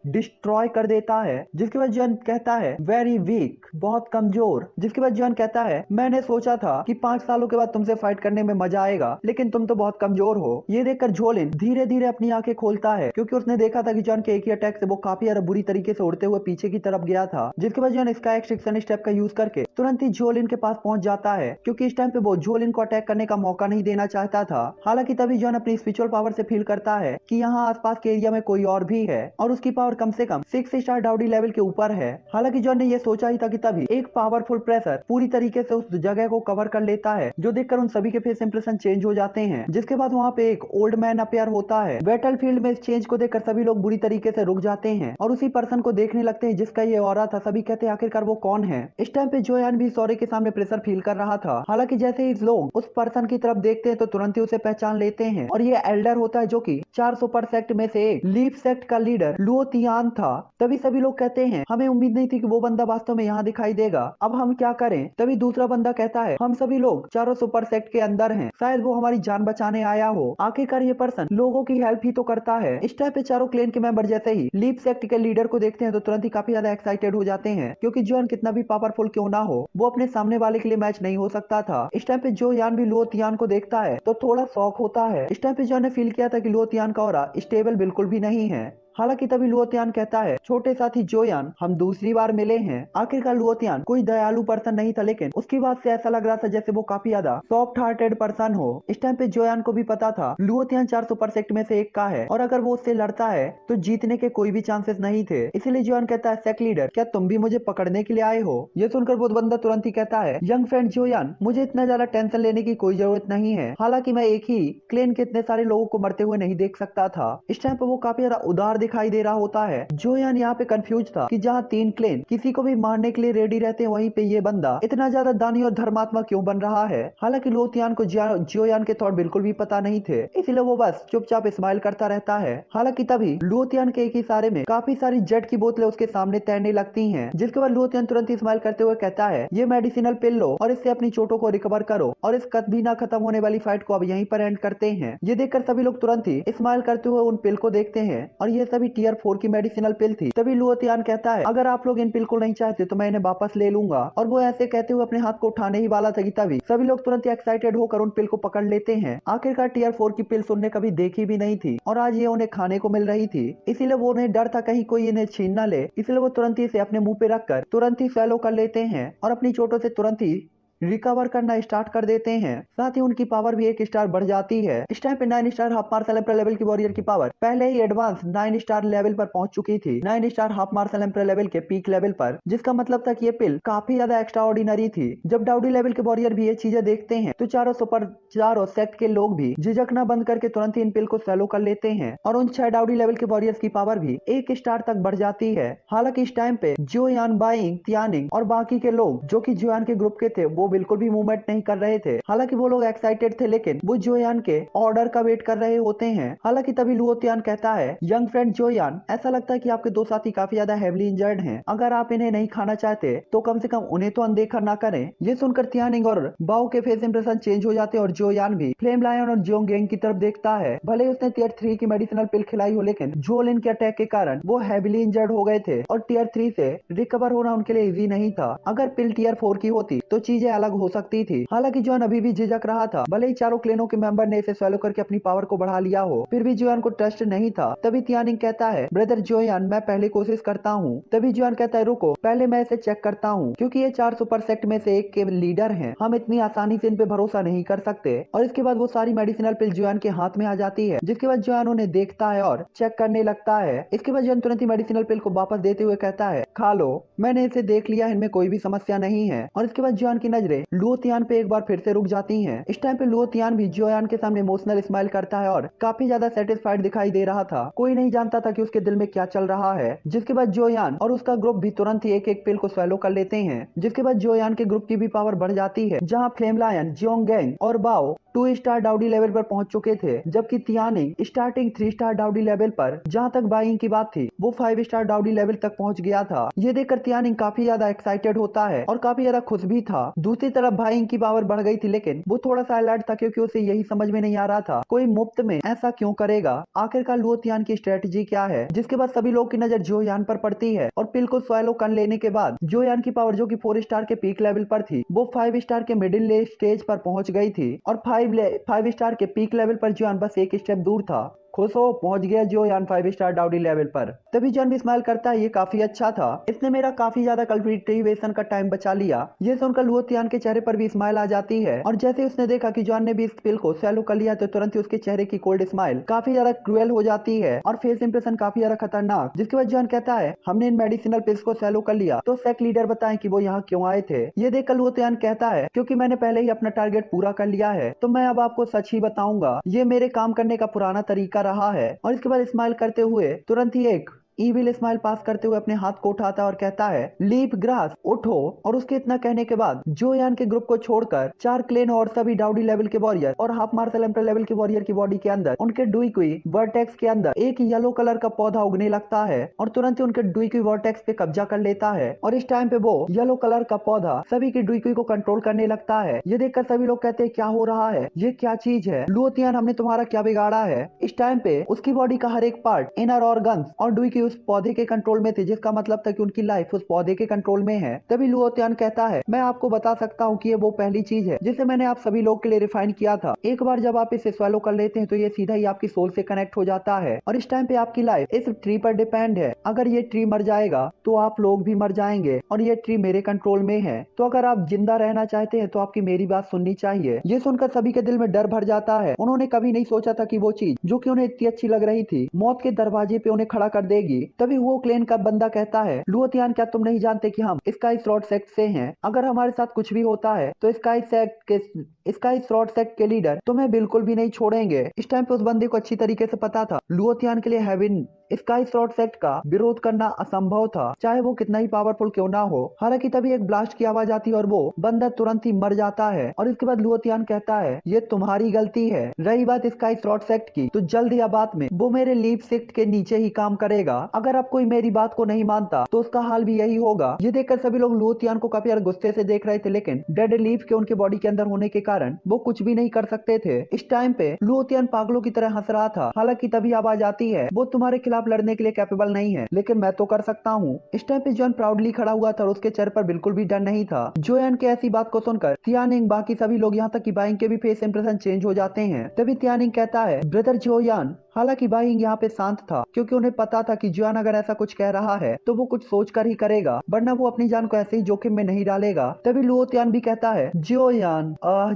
डिस्ट्रॉय कर देता है। जिसके बाद जोयान कहता है, वेरी वीक, बहुत कमजोर। जिसके बाद जोयान कहता है, मैंने सोचा था कि 5 सालों के बाद तुमसे फाइट करने में मजा आएगा, लेकिन तुम तो बहुत कमजोर हो। ये देखकर जोलिन धीरे धीरे अपनी आंखें खोलता है, क्योंकि उसने देखा था कि जोयान के एक ही अटैक से वो काफी ज्यादा बुरी तरीके से उड़ते हुए पीछे की तरफ गया था। जिसके बाद जोयान स्काई एक्सट्रैक्शन स्टेप का यूज करके तुरंत ही जोलिन के पास पहुंच जाता है, क्योंकि इस टाइम पे वो जोलिन को अटैक करने का मौका नहीं देना चाहता था। हालांकि तभी जोयान अपनी स्पिरिचुअल पावर से फील करता है कि यहाँ आसपास के एरिया में कोई और भी है और उसकी पावर कम से कम 6 स्टार डाउडी लेवल के ऊपर है। हालांकि जोयान ने यह सोचा ही था कि तभी एक पावरफुल प्रेशर पूरी तरीके से उस जगह को कवर कर लेता है, जो देखकर उन सभी के फेस इंप्रेशन चेंज हो जाते हैं। जिसके बाद वहाँ पे एक ओल्ड मैन अपेयर होता है। बैटलफील्ड में इस चेंज को देखकर सभी लोग बुरी तरीके से रुक जाते हैं और उसी पर्सन को देखने लगते हैं जिसका ये ऑरा था। सभी कहते हैं, आखिरकार वो कौन है? इस टाइम पे जोयान भी सॉरी के सामने प्रेशर फील कर रहा था। हालांकि जैसे ही लोग उस पर्सन की तरफ देखते हैं तो तुरंत ही उसे पहचान लेते हैं और ये एल्डर होता है, जो कि 400 पर सेक्ट में से एक लीफ सेक्ट का लीडर लुओ तियान था। तभी सभी लोग कहते हैं हमें उम्मीद नहीं थी कि वो बंदा वास्तव में यहाँ दिखाई देगा, अब हम क्या करें। तभी दूसरा बंदा कहता है हम सभी लोग चारों सुपर सेक्ट के अंदर हैं, शायद वो हमारी जान बचाने आया हो। आखिरकार ये पर्सन लोगों की हेल्प ही तो करता है। इस टाइम पे चारों क्लेन के मेंबर जैसे ही लीप सेक्ट के लीडर को देखते हैं तो तुरंत ही काफी ज्यादा एक्साइटेड हो जाते हैं, क्योंकि जोयान कितना भी पावरफुल क्यों ना हो वो अपने सामने वाले के लिए मैच नहीं हो सकता था। इस टाइम पे जोयान भी लुओ तियान को देखता है तो थोड़ा शौक होता है। इस टाइम पे जोयान ने फील किया था कि लुओ तियान का ऑरा स्टेबल बिल्कुल भी नहीं है। हालांकि तभी लुओ तियान कहता है छोटे साथी जोयान हम दूसरी बार मिले हैं। आखिरकार लुओ तियान कोई दयालु पर्सन नहीं था, लेकिन उसकी बात से ऐसा लग रहा था जैसे वो काफी ज्यादा सॉफ्ट हार्टेड पर्सन हो। इस टाइम पे जोयान को भी पता था लुओ तियान 4 सुपर सेक्ट में से एक का है और अगर वो उससे लड़ता है तो जीतने के कोई भी चांसेस नहीं थे। इसीलिए जोयान कहता है सेक्ट लीडर क्या तुम भी मुझे पकड़ने के लिए आए हो। ये सुनकर वो बंदा तुरंत ही कहता है यंग फ्रेंड जोयान मुझे इतना ज्यादा टेंशन लेने की कोई जरूरत नहीं है, हालांकि मैं एक ही क्लेन के इतने सारे लोगों को मरते हुए नहीं देख सकता था। इस टाइम पे वो काफी ज्यादा उदार दिखाई दे रहा होता है। जोयान यहाँ पे कंफ्यूज था कि जहाँ 3 क्लेन किसी को भी मारने के लिए रेडी रहते हैं, वहीं पे ये बंदा इतना ज्यादा दानी और धर्मात्मा क्यों बन रहा है। हालांकि लुओ तियान को जोयान के थॉट बिल्कुल भी पता नहीं थे, इसलिए वो बस चुपचाप स्माइल करता रहता है। हालांकि तभी लुओ तियान के एक ही इशारे में काफी सारी जेट की बोतलें उसके सामने तैरने लगती हैं, जिसके बाद लुओ तियान तुरंत ही स्माइल करते हुए कहता है ये मेडिसिनल पिल लो और इससे अपनी चोटों को रिकवर करो और इस कभी ना खत्म होने वाली फाइट को अब यहीं पर एंड करते हैं। ये देखकर सभी लोग तुरंत ही स्माइल करते हुए उन पिल को देखते हैं और ये सभी टियर 4 की मेडिसिनल पिल थी। तभी लुओ तियान कहता है अगर आप लोग इन पिल को नहीं चाहते तो मैं इन्हें वापस ले लूंगा, और वो ऐसे कहते हुए अपने हाथ को उठाने ही वाला था कि तभी सभी लोग तुरंत ही एक्साइटेड होकर उन पिल को पकड़ लेते हैं। आखिरकार टियर 4 की पिल्स उन्हें कभी देखी भी नहीं थी और आज ये उन्हें खाने को मिल रही थी, इसीलिए वो उन्हें डर था कहीं कोई इन्हें छीन न ले, इसलिए वो तुरंत ही इसे अपने मुंह पे रखकर तुरंत ही स्वैलो कर लेते हैं और अपनी चोटों से तुरंत ही रिकवर करना स्टार्ट कर देते हैं। साथ ही उनकी पावर भी 1 स्टार बढ़ जाती है। इस टाइम पे 9 star half martial emperor level की वॉरियर की पावर पहले ही एडवांस 9 स्टार लेवल पर पहुंच चुकी थी, 9 star half martial emperor level के पीक लेवल पर, जिसका मतलब था कि ये पिल काफी ज्यादा एक्स्ट्रा ऑर्डिनरी थी। जब डाउडी लेवल के वॉरियर भी ये चीजें देखते हैं तो चारों सेक्ट के लोग भी झिझकना बंद करके तुरंत ही इन पिल को स्वैलो कर लेते हैं और उन 6 डाउडी लेवल के वॉरियर्स की पावर भी 1 स्टार तक बढ़ जाती है। हालांकि इस टाइम पे जोयान, बाइंग, तियानिंग और बाकी के लोग जो कि जोयान के ग्रुप के थे वो बिल्कुल भी मूवमेंट नहीं कर रहे थे। हालांकि वो लोग एक्साइटेड थे, लेकिन वो जोयान के ऑर्डर का वेट कर रहे होते हैं। हालांकि तभी लुओ तियान कहता है यंग फ्रेंड जोयान ऐसा लगता है कि आपके 2 साथी काफी ज्यादा हेवली इंजर्ड हैं, अगर आप इन्हें नहीं खाना चाहते तो कम से कम उन्हें तो अनदेखा ना करें। ये सुनकर तियानिंग और बाओ के फेस इंप्रेशन चेंज हो जाते हैं और जोयान भी फ्लेम लायन और जोंग गैंग की तरफ देखता है। भले उसने टियर 3 की मेडिसिनल पिल खिलाई हो, लेकिन जोलिन के अटैक के कारण वो हेवली इंजर्ड हो गए थे और टियर 3 से रिकवर होना उनके लिए इजी नहीं था। अगर पिल टियर 4 की होती तो चीजें अलग हो सकती थी। हालांकि जोयान अभी भी झिझक रहा था, भले ही चारों क्लेनों के मेंबर ने इसे स्वैलो करके अपनी पावर को बढ़ा लिया हो, फिर भी जोयान को ट्रस्ट नहीं था। तभी तियानिंग कहता है ब्रदर जोयान मैं पहले कोशिश करता हूँ। तभी जोयान कहता है रुको पहले मैं इसे चेक करता हूँ, क्योंकि ये 4 सुपर सेक्ट में से एक के लीडर हैं, हम इतनी आसानी से इन पे भरोसा नहीं कर सकते। और इसके बाद वो सारी मेडिसिनल पिल जोयान के हाथ में आ जाती है, जिसके बाद जोयान उन्हें देखता है और चेक करने लगता है। इसके बाद जोयान तुरंत ही मेडिसिनल पिल को वापस देते हुए कहता है खा लो, मैंने इसे देख लिया, इनमें कोई भी समस्या नहीं है। और इसके बाद जोयान की नजरें लुओ तियान पे एक बार फिर से रुक जाती हैं। इस टाइम पे लुओ तियान भी जोयान के सामने इमोशनल स्माइल करता है और काफी ज्यादा सेटिस्फाइड दिखाई दे रहा था। कोई नहीं जानता था कि उसके दिल में क्या चल रहा है। जिसके बाद जोयान और उसका ग्रुप भी तुरंत ही एक एक पिल को स्वैलो कर लेते हैं। जिसके बाद जोयान के ग्रुप की भी पावर बढ़ जाती है, जहाँ फ्लेम लायन, जियोंग गैंग और बाओ 2 स्टार डाउडी लेवल पर पहुंच चुके थे, जबकि तियानिंग स्टार्टिंग 3 स्टार डाउडी लेवल पर, जहां तक बाइंग की बात थी वो 5 स्टार डाउडी लेवल तक पहुंच गया था। ये देखकर तियानिंग काफी ज्यादा एक्साइटेड होता है और काफी ज्यादा खुश भी था। दूसरी तरफ बाइंग की पावर बढ़ गई थी, लेकिन वो थोड़ा सा अलर्ट था, क्योंकि उसे यही समझ में नहीं आ रहा था कोई मुफ्त में ऐसा क्यों करेगा, आखिरकार लुओ तियान की स्ट्रेटेजी क्या है। जिसके बाद सभी लोग की नजर जोयान पर पड़ती है और पिल को स्वैलो कर लेने के बाद जोयान की पावर जो कि 4 स्टार के पीक लेवल पर थी वो 5 स्टार के मिडिल स्टेज पर पहुंच गई थी और 5 स्टार के पीक लेवल पर जोयान बस एक स्टेप दूर था। खुश हो पहुंच गया जोयान 5 स्टार डाउडी लेवल पर। तभी जोयान भी स्माइल करता है ये काफी अच्छा था, इसने मेरा काफी ज्यादा कल्टिवेशन का टाइम बचा लिया। ये सुनकर लुओ तियान के चेहरे पर भी स्माइल आ जाती है और जैसे ही उसने देखा कि जोयान ने भी इस पिल को स्वैलो कर लिया तो तुरंत ही उसके चेहरे की कोल्ड स्माइल काफी ज्यादा क्रूएल हो जाती है और फेस इंप्रेशन काफी ज्यादा खतरनाक। जिसके बाद जोयान कहता है हमने इन मेडिसिनल पिल्स को स्वैलो कर लिया, तो सेक्ट लीडर बताएं कि वो यहाँ क्यों आए थे। ये देखकर लुओ तियान कहता है क्योंकि मैंने पहले ही अपना टारगेट पूरा कर लिया है, तो मैं अब आपको सच ही बताऊंगा, ये मेरे काम करने का पुराना तरीका रहा है। और इसके बाद स्माइल करते हुए तुरंत ही एक ईविल स्माइल पास करते हुए अपने हाथ को उठाता है और कहता है लीप ग्रास उठो। और उसके इतना कहने के बाद जोयान के ग्रुप को छोड़कर 4 क्लेन और सभी डाउडी लेवल के वॉरियर और हाफ मार्शल एम्पर लेवल के वॉरियर की बॉडी के अंदर उनके डुइक्वी वर्टेक्स के अंदर एक येलो कलर का पौधा उगने लगता है और तुरंत ही उनके डुइक्वी वर्टेक्स पे कब्जा कर लेता है। और इस टाइम पे वो येलो कलर का पौधा सभी की डुइक्वी को कंट्रोल करने लगता है। ये देखकर सभी लोग कहते हैं क्या हो रहा है, ये क्या चीज है, लुओतियान हमने तुम्हारा क्या बिगाड़ा है। इस टाइम पे उसकी बॉडी का हर एक पार्ट, इनर ऑर्गन्स और डुइक्वी उस पौधे के कंट्रोल में थे, जिसका मतलब था कि उनकी लाइफ उस पौधे के कंट्रोल में है। तभी लुओतियान कहता है मैं आपको बता सकता हूँ कि ये वो पहली चीज है जिसे मैंने आप सभी लोग के लिए रिफाइन किया था। एक बार जब आप इसे स्वेलो कर लेते हैं तो ये सीधा ही आपकी सोल से कनेक्ट हो जाता है और इस टाइम पे आपकी लाइफ इस ट्री पर डिपेंड है। अगर ये ट्री मर जाएगा तो आप लोग भी मर जाएंगे और ये ट्री मेरे कंट्रोल में है। तो अगर आप जिंदा रहना चाहते हैं तो आपकी मेरी बात सुननी चाहिए। ये सुनकर सभी के दिल में डर भर जाता है। उन्होंने कभी नहीं सोचा था कि वो चीज जो कि उन्हें इतनी अच्छी लग रही थी मौत के दरवाजे पे उन्हें खड़ा कर देगी। तभी वो क्लेन का बंदा कहता है लुओतियान क्या तुम नहीं जानते कि हम स्काई स्वॉर्ड सेक्ट से हैं? अगर हमारे साथ कुछ भी होता है तो स्काई स्वॉर्ड सेक्ट के लीडर तुम्हें बिल्कुल भी नहीं छोड़ेंगे। इस टाइम पे उस बंदे को अच्छी तरीके से पता था लुओतियान के लिए हेवन स्काई स्वॉर्ड सेक्ट का विरोध करना असंभव था, चाहे वो कितना ही पावरफुल क्यों ना हो। हालांकि तभी एक ब्लास्ट की आवाज आती है और वो बंदा तुरंत ही मर जाता है। और इसके बाद लुओतियान कहता है ये तुम्हारी गलती है। रही बात स्काई स्वॉर्ड सेक्ट की तो जल्द या बाद में वो मेरे लीप सेक्ट के नीचे ही काम करेगा। अगर आप कोई मेरी बात को नहीं मानता तो उसका हाल भी यही होगा। ये देखकर सभी लोग लुओतियान को काफी गुस्से से देख रहे थे, लेकिन डेड लीफ के उनके बॉडी के अंदर होने के कारण वो कुछ भी नहीं कर सकते थे। इस टाइम पे लुओतियान पागलों की तरह हंस रहा था। हालांकि तभी आवाज आती है वो तुम्हारे खिलाफ लड़ने के लिए कैपेबल नहीं है, लेकिन मैं तो कर सकता हूँ। इस टाइम पे जॉन प्राउडली खड़ा हुआ था और उसके चेहरे पर बिल्कुल भी डर नहीं था। जोयान के ऐसी बात को सुनकर तियानिंग, बाकी सभी लोग यहाँ तक कि बाइंग के भी फेस इंप्रेशन चेंज हो जाते हैं। तभी तियानिंग कहता है ब्रदर जोयान। हालांकि बाइंग यहाँ पे शांत था क्योंकि उन्हें पता था कि जोयान अगर ऐसा कुछ कह रहा है तो वो कुछ सोच कर ही करेगा, वरना वो अपनी जान को ऐसे ही जोखिम में नहीं डालेगा। तभी लुओतियान भी कहता है जोयान,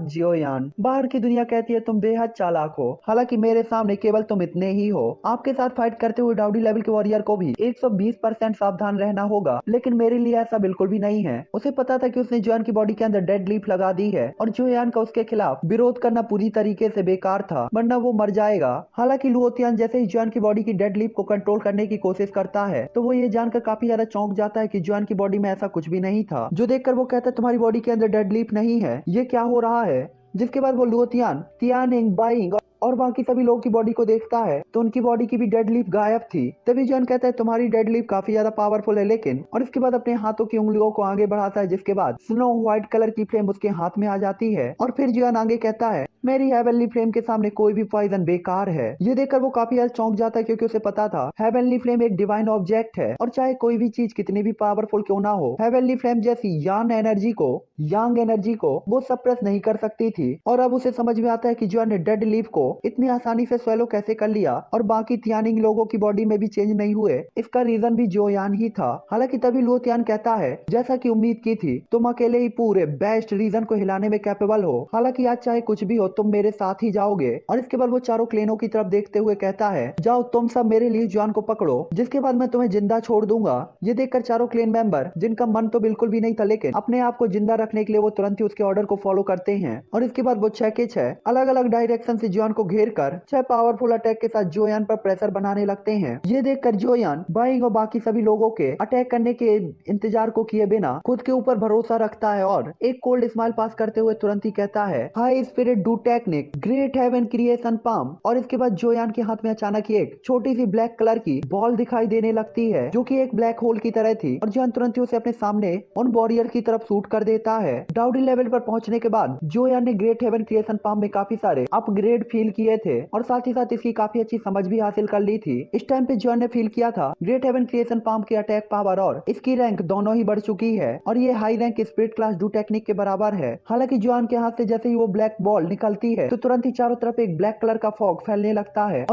जोयान, बाहर की दुनिया कहती है तुम बेहद चालाक हो, हालांकि मेरे सामने केवल तुम इतने ही हो। आपके साथ फाइट करते हुए डाउडी लेवल के वॉरियर को भी 120% सावधान रहना होगा, लेकिन मेरे लिए ऐसा बिल्कुल भी नहीं है। उसे पता था कि उसने जोयान की बॉडी के अंदर डेड लीफ लगा दी है और जोयान का उसके खिलाफ विरोध करना पूरी तरीके से बेकार था, वरना वो मर जाएगा। हालांकि लुओतियान जैसे ही जोयान की बॉडी की डेड लीफ को कंट्रोल करने की कोशिश करता है तो वो ये जानकर काफी ज्यादा चौंक जाता है कि जोयान की बॉडी में ऐसा कुछ भी नहीं था। जो देखकर वो कहता है तुम्हारी बॉडी के अंदर डेड लीफ नहीं है, ये क्या हो रहा है। जिसके बाद वो लुओतियान, तियानिंग, बाइंग और बाकी सभी लोगों की बॉडी को देखता है तो उनकी बॉडी की भी डेड लीफ गायब थी। तभी जॉन कहता है तुम्हारी डेड लीफ काफी ज्यादा पावरफुल है, लेकिन, और इसके बाद अपने हाथों की उंगलियों को आगे बढ़ाता है, जिसके बाद स्नो व्हाइट कलर की फ्लेम उसके हाथ में आ जाती है। और फिर जॉन आगे कहता है मेरी हेवनली फ्लेम के सामने कोई भी पॉइजन बेकार है। ये देखकर वो काफी ज्यादा चौंक जाता है क्योंकि उसे पता था हेवनली फ्लेम एक डिवाइन ऑब्जेक्ट है और चाहे कोई भी चीज कितनी भी पावरफुल क्यों ना हो, हेवनली फ्लेम जैसी यांग एनर्जी को वो सप्रेस नहीं कर सकती थी। और अब उसे समझ में आता है कि जॉन ने डेड लीफ को इतनी आसानी से स्वेलो कैसे कर लिया और बाकी तियानिंग लोगों की बॉडी में भी चेंज नहीं हुए। इसका रीजन भी जोयान ही था। हालांकि तभी लुओतियान कहता है जैसा कि उम्मीद की थी तुम अकेले ही पूरे बेस्ट रीजन को हिलाने में कैपेबल हो, हालांकि आज चाहे कुछ भी हो तुम मेरे साथ ही जाओगे। और इसके बाद वो चारों क्लेनों की तरफ देखते हुए कहता है जाओ तुम सब मेरे लिए जॉन को पकड़ो, जिसके बाद मैं तुम्हें जिंदा छोड़ दूंगा। ये देखकर चारों क्लेन मेंबर, जिनका मन तो बिल्कुल भी नहीं था लेकिन अपने आप को जिंदा रखने के लिए वो तुरंत ही उसके ऑर्डर को फॉलो करते हैं। और इसके बाद वो 6 के 6 अलग अलग डायरेक्शन से जॉन को घेर कर 6 पावरफुल अटैक के साथ जोयान पर प्रेशर बनाने लगते हैं। ये देखकर जोयान बाइंग और बाकी सभी लोगों के अटैक करने के इंतजार को किए बिना खुद के ऊपर भरोसा रखता है और एक कोल्ड स्माइल पास करते हुए तुरंत ही कहता है high spirit do technique great heaven creation palm. और इसके बाद जोयान के हाथ में अचानक एक छोटी सी ब्लैक कलर की बॉल दिखाई देने लगती है जो कि एक ब्लैक होल की तरह थी और जोयान तुरंत ही उसे अपने सामने उन वॉरियर की तरफ शूट कर देता है। डाउडी लेवल पर पहुंचने के बाद जोयान ने ग्रेट हेवन क्रिएशन पाम में काफी सारे अपग्रेड फील किए थे और साथ ही साथ इसकी काफी अच्छी समझ भी हासिल कर ली थी। इस टाइम पे जॉन ने फील किया था ग्रेट हेवन क्रिएशन पाम की अटैक पावर और इसकी रैंक दोनों ही बढ़ चुकी है और ये high rank spirit class do technique के बराबर है। हालांकि जॉन के हाथ से जैसे ही वो ब्लैक बॉल निकलती है तो तुरंत ही चारों तरफ एक ब्लैक कलर का फॉग फैलने लगता है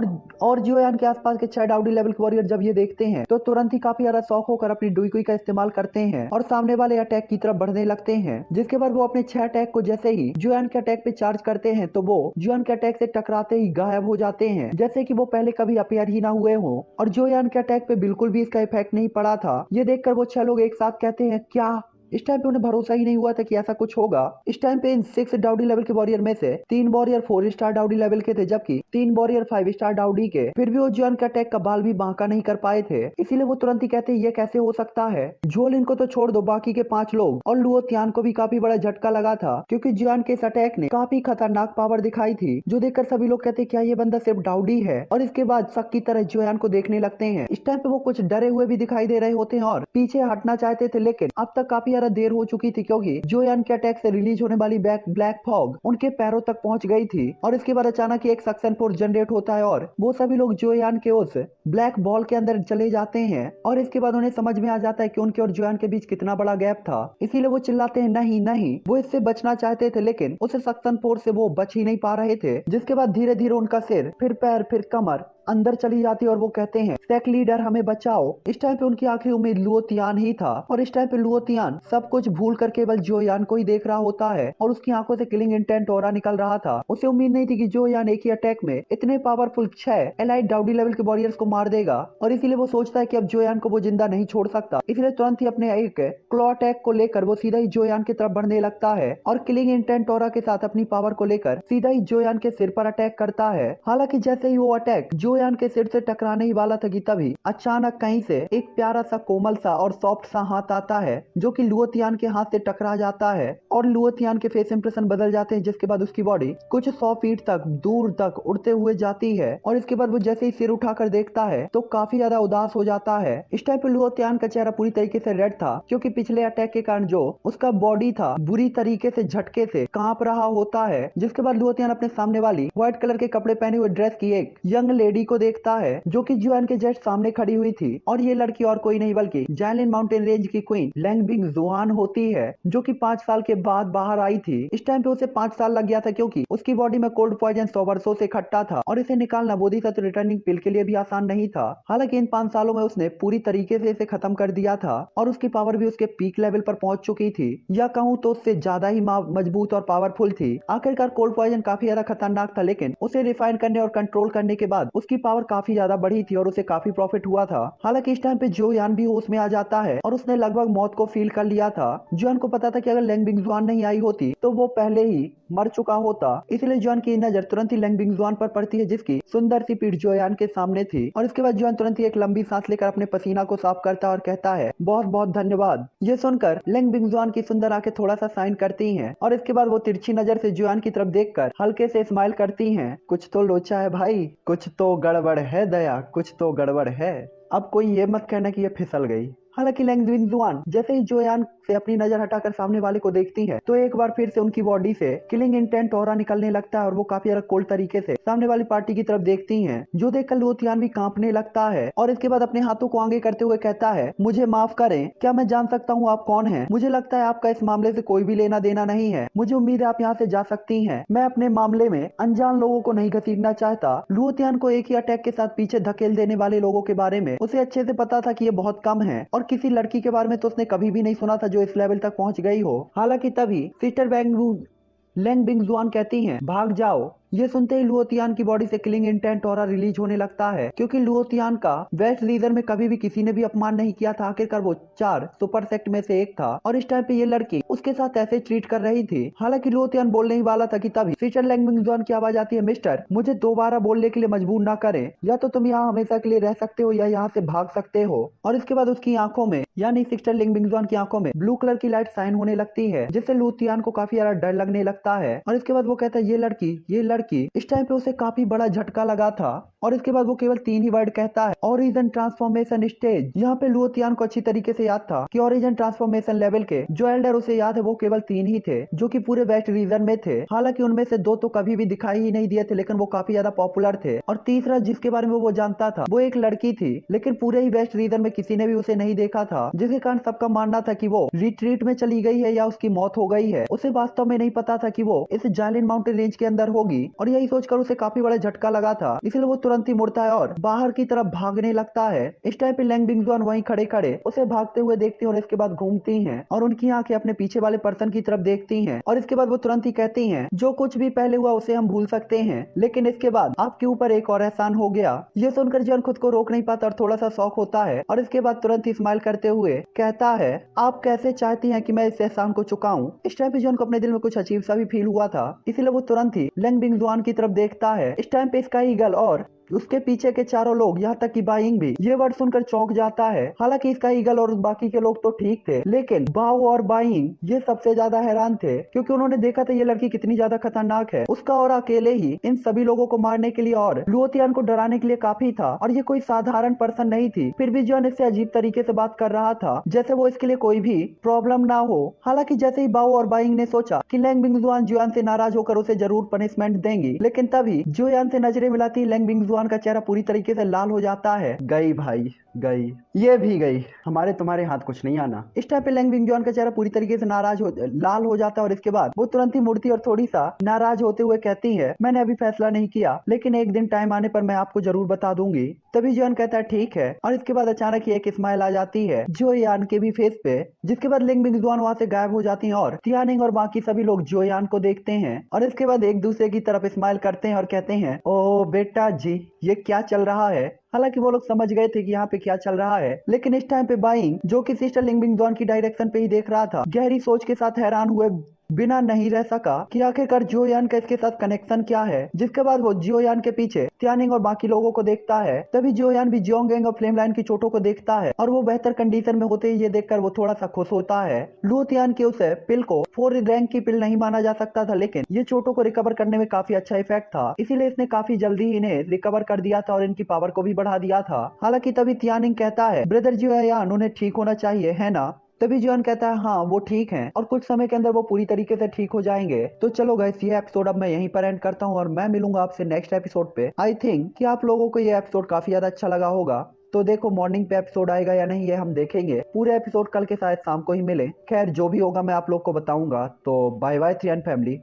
और जोयान के आसपास के 6 डाउडी लेवल के वॉरियर जब ये देखते हैं तो तुरंत ही काफी ज्यादा शौक होकर अपनी डुइकुई का इस्तेमाल करते हैं और सामने वाले अटैक की तरफ बढ़ने लगते हैं। जिसके बाद वो अपने 6 अटैक को जैसे ही जोयान के अटैक पे चार्ज करते हैं तो वो जोयान के अटैक से टकराते ही गायब हो जाते हैं, जैसे कि वो पहले कभी अपीयर ही ना हुए हो। और जोयान के अटैक पे बिल्कुल भी इसका इफेक्ट नहीं पड़ा था। ये देखकर वो 6 लोग एक साथ कहते हैं क्या इस टाइम पे उन्हें भरोसा ही नहीं हुआ था कि ऐसा कुछ होगा। इस टाइम पे इन 6 डाउडी लेवल के वॉरियर में से 3 वॉरियर 4 स्टार डाउडी लेवल के थे, जबकि 3 वॉरियर 5 स्टार डाउडी के। फिर भी वो जुआन के अटैक का बाल भी बांका नहीं कर पाए थे, इसीलिए वो तुरंत ही कहते ये कैसे हो सकता है। जोलिन को तो छोड़ दो, बाकी के 5 लोग और लुओ तियान को भी काफी बड़ा झटका लगा था, क्योंकि जुआन के इस अटैक ने काफी खतरनाक पावर दिखाई थी, जो देखकर सभी लोग कहते क्या ये बंदा सिर्फ डाउडी है, और इसके बाद शक की तरह जुआन को देखने लगते हैं। इस टाइम पे वो कुछ डरे हुए भी दिखाई दे रहे होते हैं और पीछे हटना चाहते थे, लेकिन अब तक काफी ज्यादा देर हो चुकी थी, क्योंकि जोयान के अटैक से रिलीज होने वाली ब्लैक फॉग उनके पैरों तक पहुंच गई थी। और इसके बाद अचानक एक सक्शन फोर्स जनरेट होता है और वो सभी लोग जोयान के उस ब्लैक बॉल के अंदर चले जाते हैं। और इसके बाद उन्हें समझ में आ जाता है कि उनके और जोयान के बीच कितना बड़ा गैप था, इसीलिए वो चिल्लाते हैं नहीं नहीं। वो इससे बचना चाहते थे, लेकिन उस सक्शन फोर्स से वो बच ही नहीं पा रहे थे, जिसके बाद धीरे धीरे उनका सिर, फिर पैर, फिर कमर अंदर चली जाती है और वो कहते हैं सेक लीडर हमें बचाओ। इस टाइम पे उनकी आखिरी उम्मीद लुओ तियान ही था, और इस टाइम पे लुओ तियान सब कुछ भूल कर केवल जोयान को ही देख रहा होता है, और उसकी आंखों से किलिंग इंटेंट ऑरा निकल रहा था। उसे उम्मीद नहीं थी कि जोयान एक ही अटैक में इतने पावरफुल 6 एलाइट डाउडी लेवल के वॉरियर्स को मार देगा, और इसीलिए वो सोचता है कि अब जोयान को वो जिंदा नहीं छोड़ सकता। इसलिए तुरंत ही अपने एक क्लॉ अटैक को लेकर वो सीधा ही जोयान की तरफ बढ़ने लगता है, और किलिंग इंटेंट ऑरा के साथ अपनी पावर को लेकर सीधा ही जोयान के सिर पर अटैक करता है। हालांकि जैसे ही वो अटैक जोयान के सिर से टकराने ही वाला था कि तभी अचानक कहीं से एक प्यारा सा कोमल सा और सॉफ्ट सा हाथ आता है, जो कि लुओ तियान के हाथ से टकरा जाता है, और लुओ तियान के फेस इंप्रेशन बदल जाते हैं, जिसके बाद उसकी बॉडी कुछ 100 फीट तक दूर तक उड़ते हुए जाती है। और इसके बाद वो जैसे ही सिर उठाकर देखता है तो काफी ज्यादा उदास हो जाता है। इस टाइम पे लुओ तियान का चेहरा पूरी तरीके से रेड था, क्योंकि पिछले अटैक के कारण जो उसका बॉडी था बुरी तरीके से झटके से कांप रहा होता है। जिसके बाद लुओ तियान अपने सामने वाली व्हाइट कलर के कपड़े पहने हुए ड्रेस की एक यंग लेडी को देखता है, जो कि जुआन के जस्ट सामने खड़ी हुई थी, और ये लड़की और कोई नहीं बल्कि जायलिन माउंटेन रेंज की क्वीन लैंगबिंग जुआन होती है, जो कि 5 साल के बाद बाहर आई थी। इस टाइम पे उसे 5 साल लग गया था, क्योंकि उसकी बॉडी में कोल्ड पॉइजन 100 वर्षों से इकट्ठा था, और इसे निकालना बोधिसत्व रिटर्निंग पिल के लिए भी आसान नहीं था। हालांकि इन 5 सालों में उसने पूरी तरीके से इसे खत्म कर दिया था, और उसकी पावर भी उसके पीक लेवल पर पहुंच चुकी थी, या कहूँ तो उससे ज्यादा ही मजबूत और पावरफुल थी। आखिरकार कोल्ड पॉइजन काफी ज्यादा खतरनाक था, लेकिन उसे रिफाइन करने और कंट्रोल करने के बाद उसकी पावर काफी ज्यादा बढ़ी थी, और उसे काफी प्रॉफिट हुआ था। हालांकि इस टाइम पे जोयान भी होश में आ जाता है, और उसने लगभग मौत को फील कर लिया था। जोयान को पता था कि अगर लैंगबिंग जुआन नहीं आई होती तो वो पहले ही मर चुका होता, इसलिए जोयान की नजर तुरंत ही लैंगबिंग जुआन पर पड़ती है, जिसकी सुंदर सी पीठ जोयान के सामने थी। और इसके बाद जोयान तुरंत ही एक लंबी सांस लेकर अपने पसीना को साफ करता है और कहता है बहुत बहुत धन्यवाद। ये सुनकर लैंगबिंग जुआन की सुंदर आंखें थोड़ा सा साइन करती हैं, और इसके बाद वो तिरछी नजर से जोयान की तरफ देखकर हल्के से स्माइल करती हैं। कुछ तो लोचा है भाई, कुछ तो गड़बड़ है दया, कुछ तो गड़बड़ है। अब कोई ये मत कहना कि ये फिसल गई। हालांकि लैंगबिंग जुआन जैसे ही जोयान से अपनी नजर हटाकर सामने वाले को देखती है, तो एक बार फिर से उनकी बॉडी से किलिंग इंटेंट ऑरा निकलने लगता है, और वो काफी ज्यादा कोल्ड तरीके से सामने वाली पार्टी की तरफ देखती हैं, जो देखकर लुओ तियान भी कांपने लगता है। और इसके बाद अपने हाथों को आगे करते हुए कहता है मुझे माफ करें, क्या मैं जान सकता हूँ आप कौन हैं? मुझे लगता है आपका इस मामले से कोई भी लेना देना नहीं है। मुझे उम्मीद है आप यहाँ से जा सकती हैं। मैं अपने मामले में अनजान लोगों को नहीं घसीटना चाहता। लुओ तियान को एक ही अटैक के साथ पीछे धकेल देने वाले लोगों के बारे में उसे अच्छे से पता था कि ये बहुत कम है, और किसी लड़की के बारे में तो उसने कभी भी नहीं सुना था जो इस लेवल तक पहुंच गई हो। हालांकि तभी सिस्टर लैंगबिंग जुआन कहती हैं भाग जाओ। ये सुनते ही लुओ तियान की बॉडी से किलिंग इंटेंट ऑरा रिलीज होने लगता है, क्योंकि लुओ तियान का वेस्ट रीजन में कभी भी किसी ने भी अपमान नहीं किया था। आखिरकार वो 4 सुपर सेक्ट में से एक था, और इस टाइम पे ये लड़की उसके साथ ऐसे ट्रीट कर रही थी। हालांकि लुओ तियान बोलने ही वाला था कि तभी सिस्टर लैंगबिंग जुआन की आवाज आती है मिस्टर, मुझे दोबारा बोलने के लिए मजबूर ना करें, या तो तुम यहाँ हमेशा के लिए रह सकते हो या यहाँ से भाग सकते हो। और इसके बाद उसकी आंखों में, यानी सिस्टर लैंगबिंग जुआन की आंखों में ब्लू कलर की लाइट साइन होने लगती है, जिससे लुओ तियान को काफी ज्यादा डर लगने लगता है। और इसके बाद वो कहता है ये लड़की। इस टाइम पे उसे काफी बड़ा झटका लगा था, और इसके बाद वो केवल 3 ही वर्ड कहता है ओरिजिन ट्रांसफॉर्मेशन स्टेज। यहाँ पे लुओ तियान को अच्छी तरीके से याद था कि ओरिजिन ट्रांसफॉर्मेशन लेवल के जो एल्डर उसे याद है वो केवल 3 ही थे, जो कि पूरे वेस्ट रीजन में थे। हालांकि उनमें से 2 तो कभी भी दिखाई ही नहीं दिए थे, लेकिन वो काफी ज्यादा पॉपुलर थे। और तीसरा जिसके बारे में वो जानता था वो एक लड़की थी, लेकिन पूरे ही वेस्ट रीजन में किसी ने भी उसे नहीं देखा था, जिसके कारण सबका मानना था कि वो रिट्रीट में चली गई है या उसकी मौत हो गई है। उसे वास्तव में नहीं पता था कि वो इस जायलिन माउंटेन रेंज के अंदर होगी, और यही सोचकर उसे काफी बड़ा झटका लगा था, इसलिए वो तुरंत ही मुड़ता है और बाहर की तरफ भागने लगता है। इस टाइम पे लैंग बिंगजुआन वहीं खड़े खड़े उसे भागते हुए देखती है और इसके बाद घूमती हैं और उनकी आंखें अपने पीछे वाले पर्सन की तरफ देखती हैं और इसके बाद वो तुरंत ही कहती हैं, जो कुछ भी पहले हुआ उसे हम भूल सकते हैं, लेकिन इसके बाद आपके ऊपर एक और एहसान हो गया। ये सुनकर जियान खुद को रोक नहीं पाता और थोड़ा सा शौक होता है और इसके बाद तुरंत ही स्माइल करते हुए कहता है, आप कैसे चाहती हैं कि मैं इस एहसान को चुकाऊं। इस टाइम पे जियान को अपने दिल में कुछ अजीब सा भी फील हुआ था, इसीलिए वो तुरंत ही लैंग बिंगजुआन की तरफ देखता है। इस टाइम पे इसका ईगल और उसके पीछे के चारों लोग, यहाँ तक कि बाइंग भी ये वर्ड सुनकर चौंक जाता है। हालांकि इसका ईगल और बाकी के लोग तो ठीक थे, लेकिन बाओ और बाइंग ये सबसे ज्यादा हैरान थे, क्योंकि उन्होंने देखा था ये लड़की कितनी ज्यादा खतरनाक है। उसका और अकेले ही इन सभी लोगों को मारने के लिए और लुओतियान को डराने के लिए काफी था, और ये कोई साधारण पर्सन नहीं थी। फिर भी जियान इससे अजीब तरीके से बात कर रहा था, जैसे वो इसके लिए कोई भी प्रॉब्लम ना हो। हालांकि जैसे ही बाओ और बाइंग ने सोचा कि लैंग बिंगजुआन जियान से नाराज होकर उसे जरूर पनिशमेंट देंगी, लेकिन तभी जियान से नजरें मिलाती लैंग बिंगजुआन का चेहरा पूरी तरीके से लाल हो जाता है। गई भाई गई, ये भी गई, हमारे तुम्हारे हाथ कुछ नहीं आना। इस टाइम पे लैंग बिंगजुआन का चेहरा पूरी तरीके से लाल हो जाता है और इसके बाद वो तुरंत ही मुड़ती और थोड़ी सा नाराज होते हुए कहती है, मैंने अभी फैसला नहीं किया, लेकिन एक दिन टाइम आने पर मैं आपको जरूर बता दूंगी। तभी जियान कहता है ठीक है, और इसके बाद अचानक ही एक स्माइल आ जाती है जोयान के भी फेस पे, जिसके बाद लैंग बिंगजुआन वहां से गायब हो जाती है और तियानिंग और बाकी सभी लोग जोयान को देखते हैं और इसके बाद एक दूसरे की तरफ स्माइल करते हैं और कहते हैं, ओ बेटा जी ये क्या चल रहा है। हालांकि वो लोग समझ गए थे कि यहाँ पे क्या चल रहा है, लेकिन इस टाइम पे बाइंग, जो कि सिस्टर लैंग बिंगजुआन की डायरेक्शन पे ही देख रहा था, गहरी सोच के साथ हैरान हुए बिना नहीं रह सका कि आखिरकार जोयान का इसके साथ कनेक्शन क्या है। जिसके बाद वो जोयान के पीछे तियानिंग और बाकी लोगों को देखता है। तभी जोयान भी जियोंगेंग और फ्लेम लाइन की चोटों को देखता है और वो बेहतर कंडीशन में होते ही ये देखकर वो थोड़ा सा खुश होता है। लुओ तियान की उसे पिल को 4 रैंक की पिल नहीं माना जा सकता था, लेकिन ये चोटों को रिकवर करने में काफी अच्छा इफेक्ट था, इसीलिए इसने काफी जल्दी इन्हें रिकवर कर दिया था और इनकी पावर को भी बढ़ा दिया था। हालांकि तभी तियानिंग कहता है, ब्रदर जोयान उन्हें ठीक होना चाहिए है ना। तभी जियोन कहता है हाँ वो ठीक हैं और कुछ समय के अंदर वो पूरी तरीके से ठीक हो जाएंगे। तो चलो गाइस, ये एपिसोड अब मैं यहीं पर एंड करता हूँ और मैं मिलूंगा आपसे नेक्स्ट एपिसोड पे। आई थिंक कि आप लोगों को ये एपिसोड काफी ज्यादा अच्छा लगा होगा। तो देखो मॉर्निंग पे एपिसोड आएगा या नहीं ये हम देखेंगे। पूरे एपिसोड कल के शायद शाम को ही मिले। खैर जो भी होगा मैं आप लोग को बताऊंगा। तो बाय बाय 3N फैमिली।